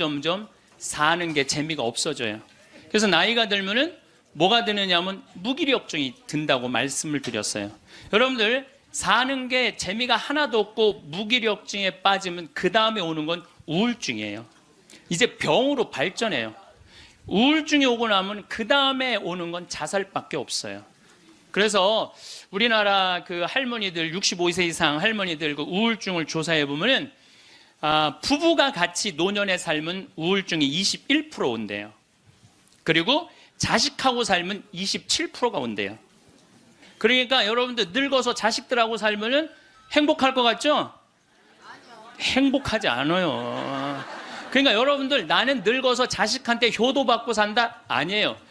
사는 게 재미가 없어져요. 그래서 나이가 들면은 뭐가 드느냐면 무기력증이 든다고 말씀을 드렸어요. 여러분들 사는 게 재미가 하나도 없고 무기력증에 빠지면 그 다음에 오는 건 우울증이에요. 이제 병으로 발전해요. 우울증이 오고 나면 그 다음에 오는 건 자살밖에 없어요. 그래서 우리나라 그 할머니들 65세 이상 할머니들 그 우울증을 조사해 보면은 부부가 같이 노년에 살면 우울증이 21% 온대요. 그리고 자식하고 살면 27%가 온대요. 그러니까 여러분들 늙어서 자식들하고 살면은 행복할 것 같죠? 행복하지 않아요. 그러니까 여러분들 나는 늙어서 자식한테 효도받고 산다? 아니에요.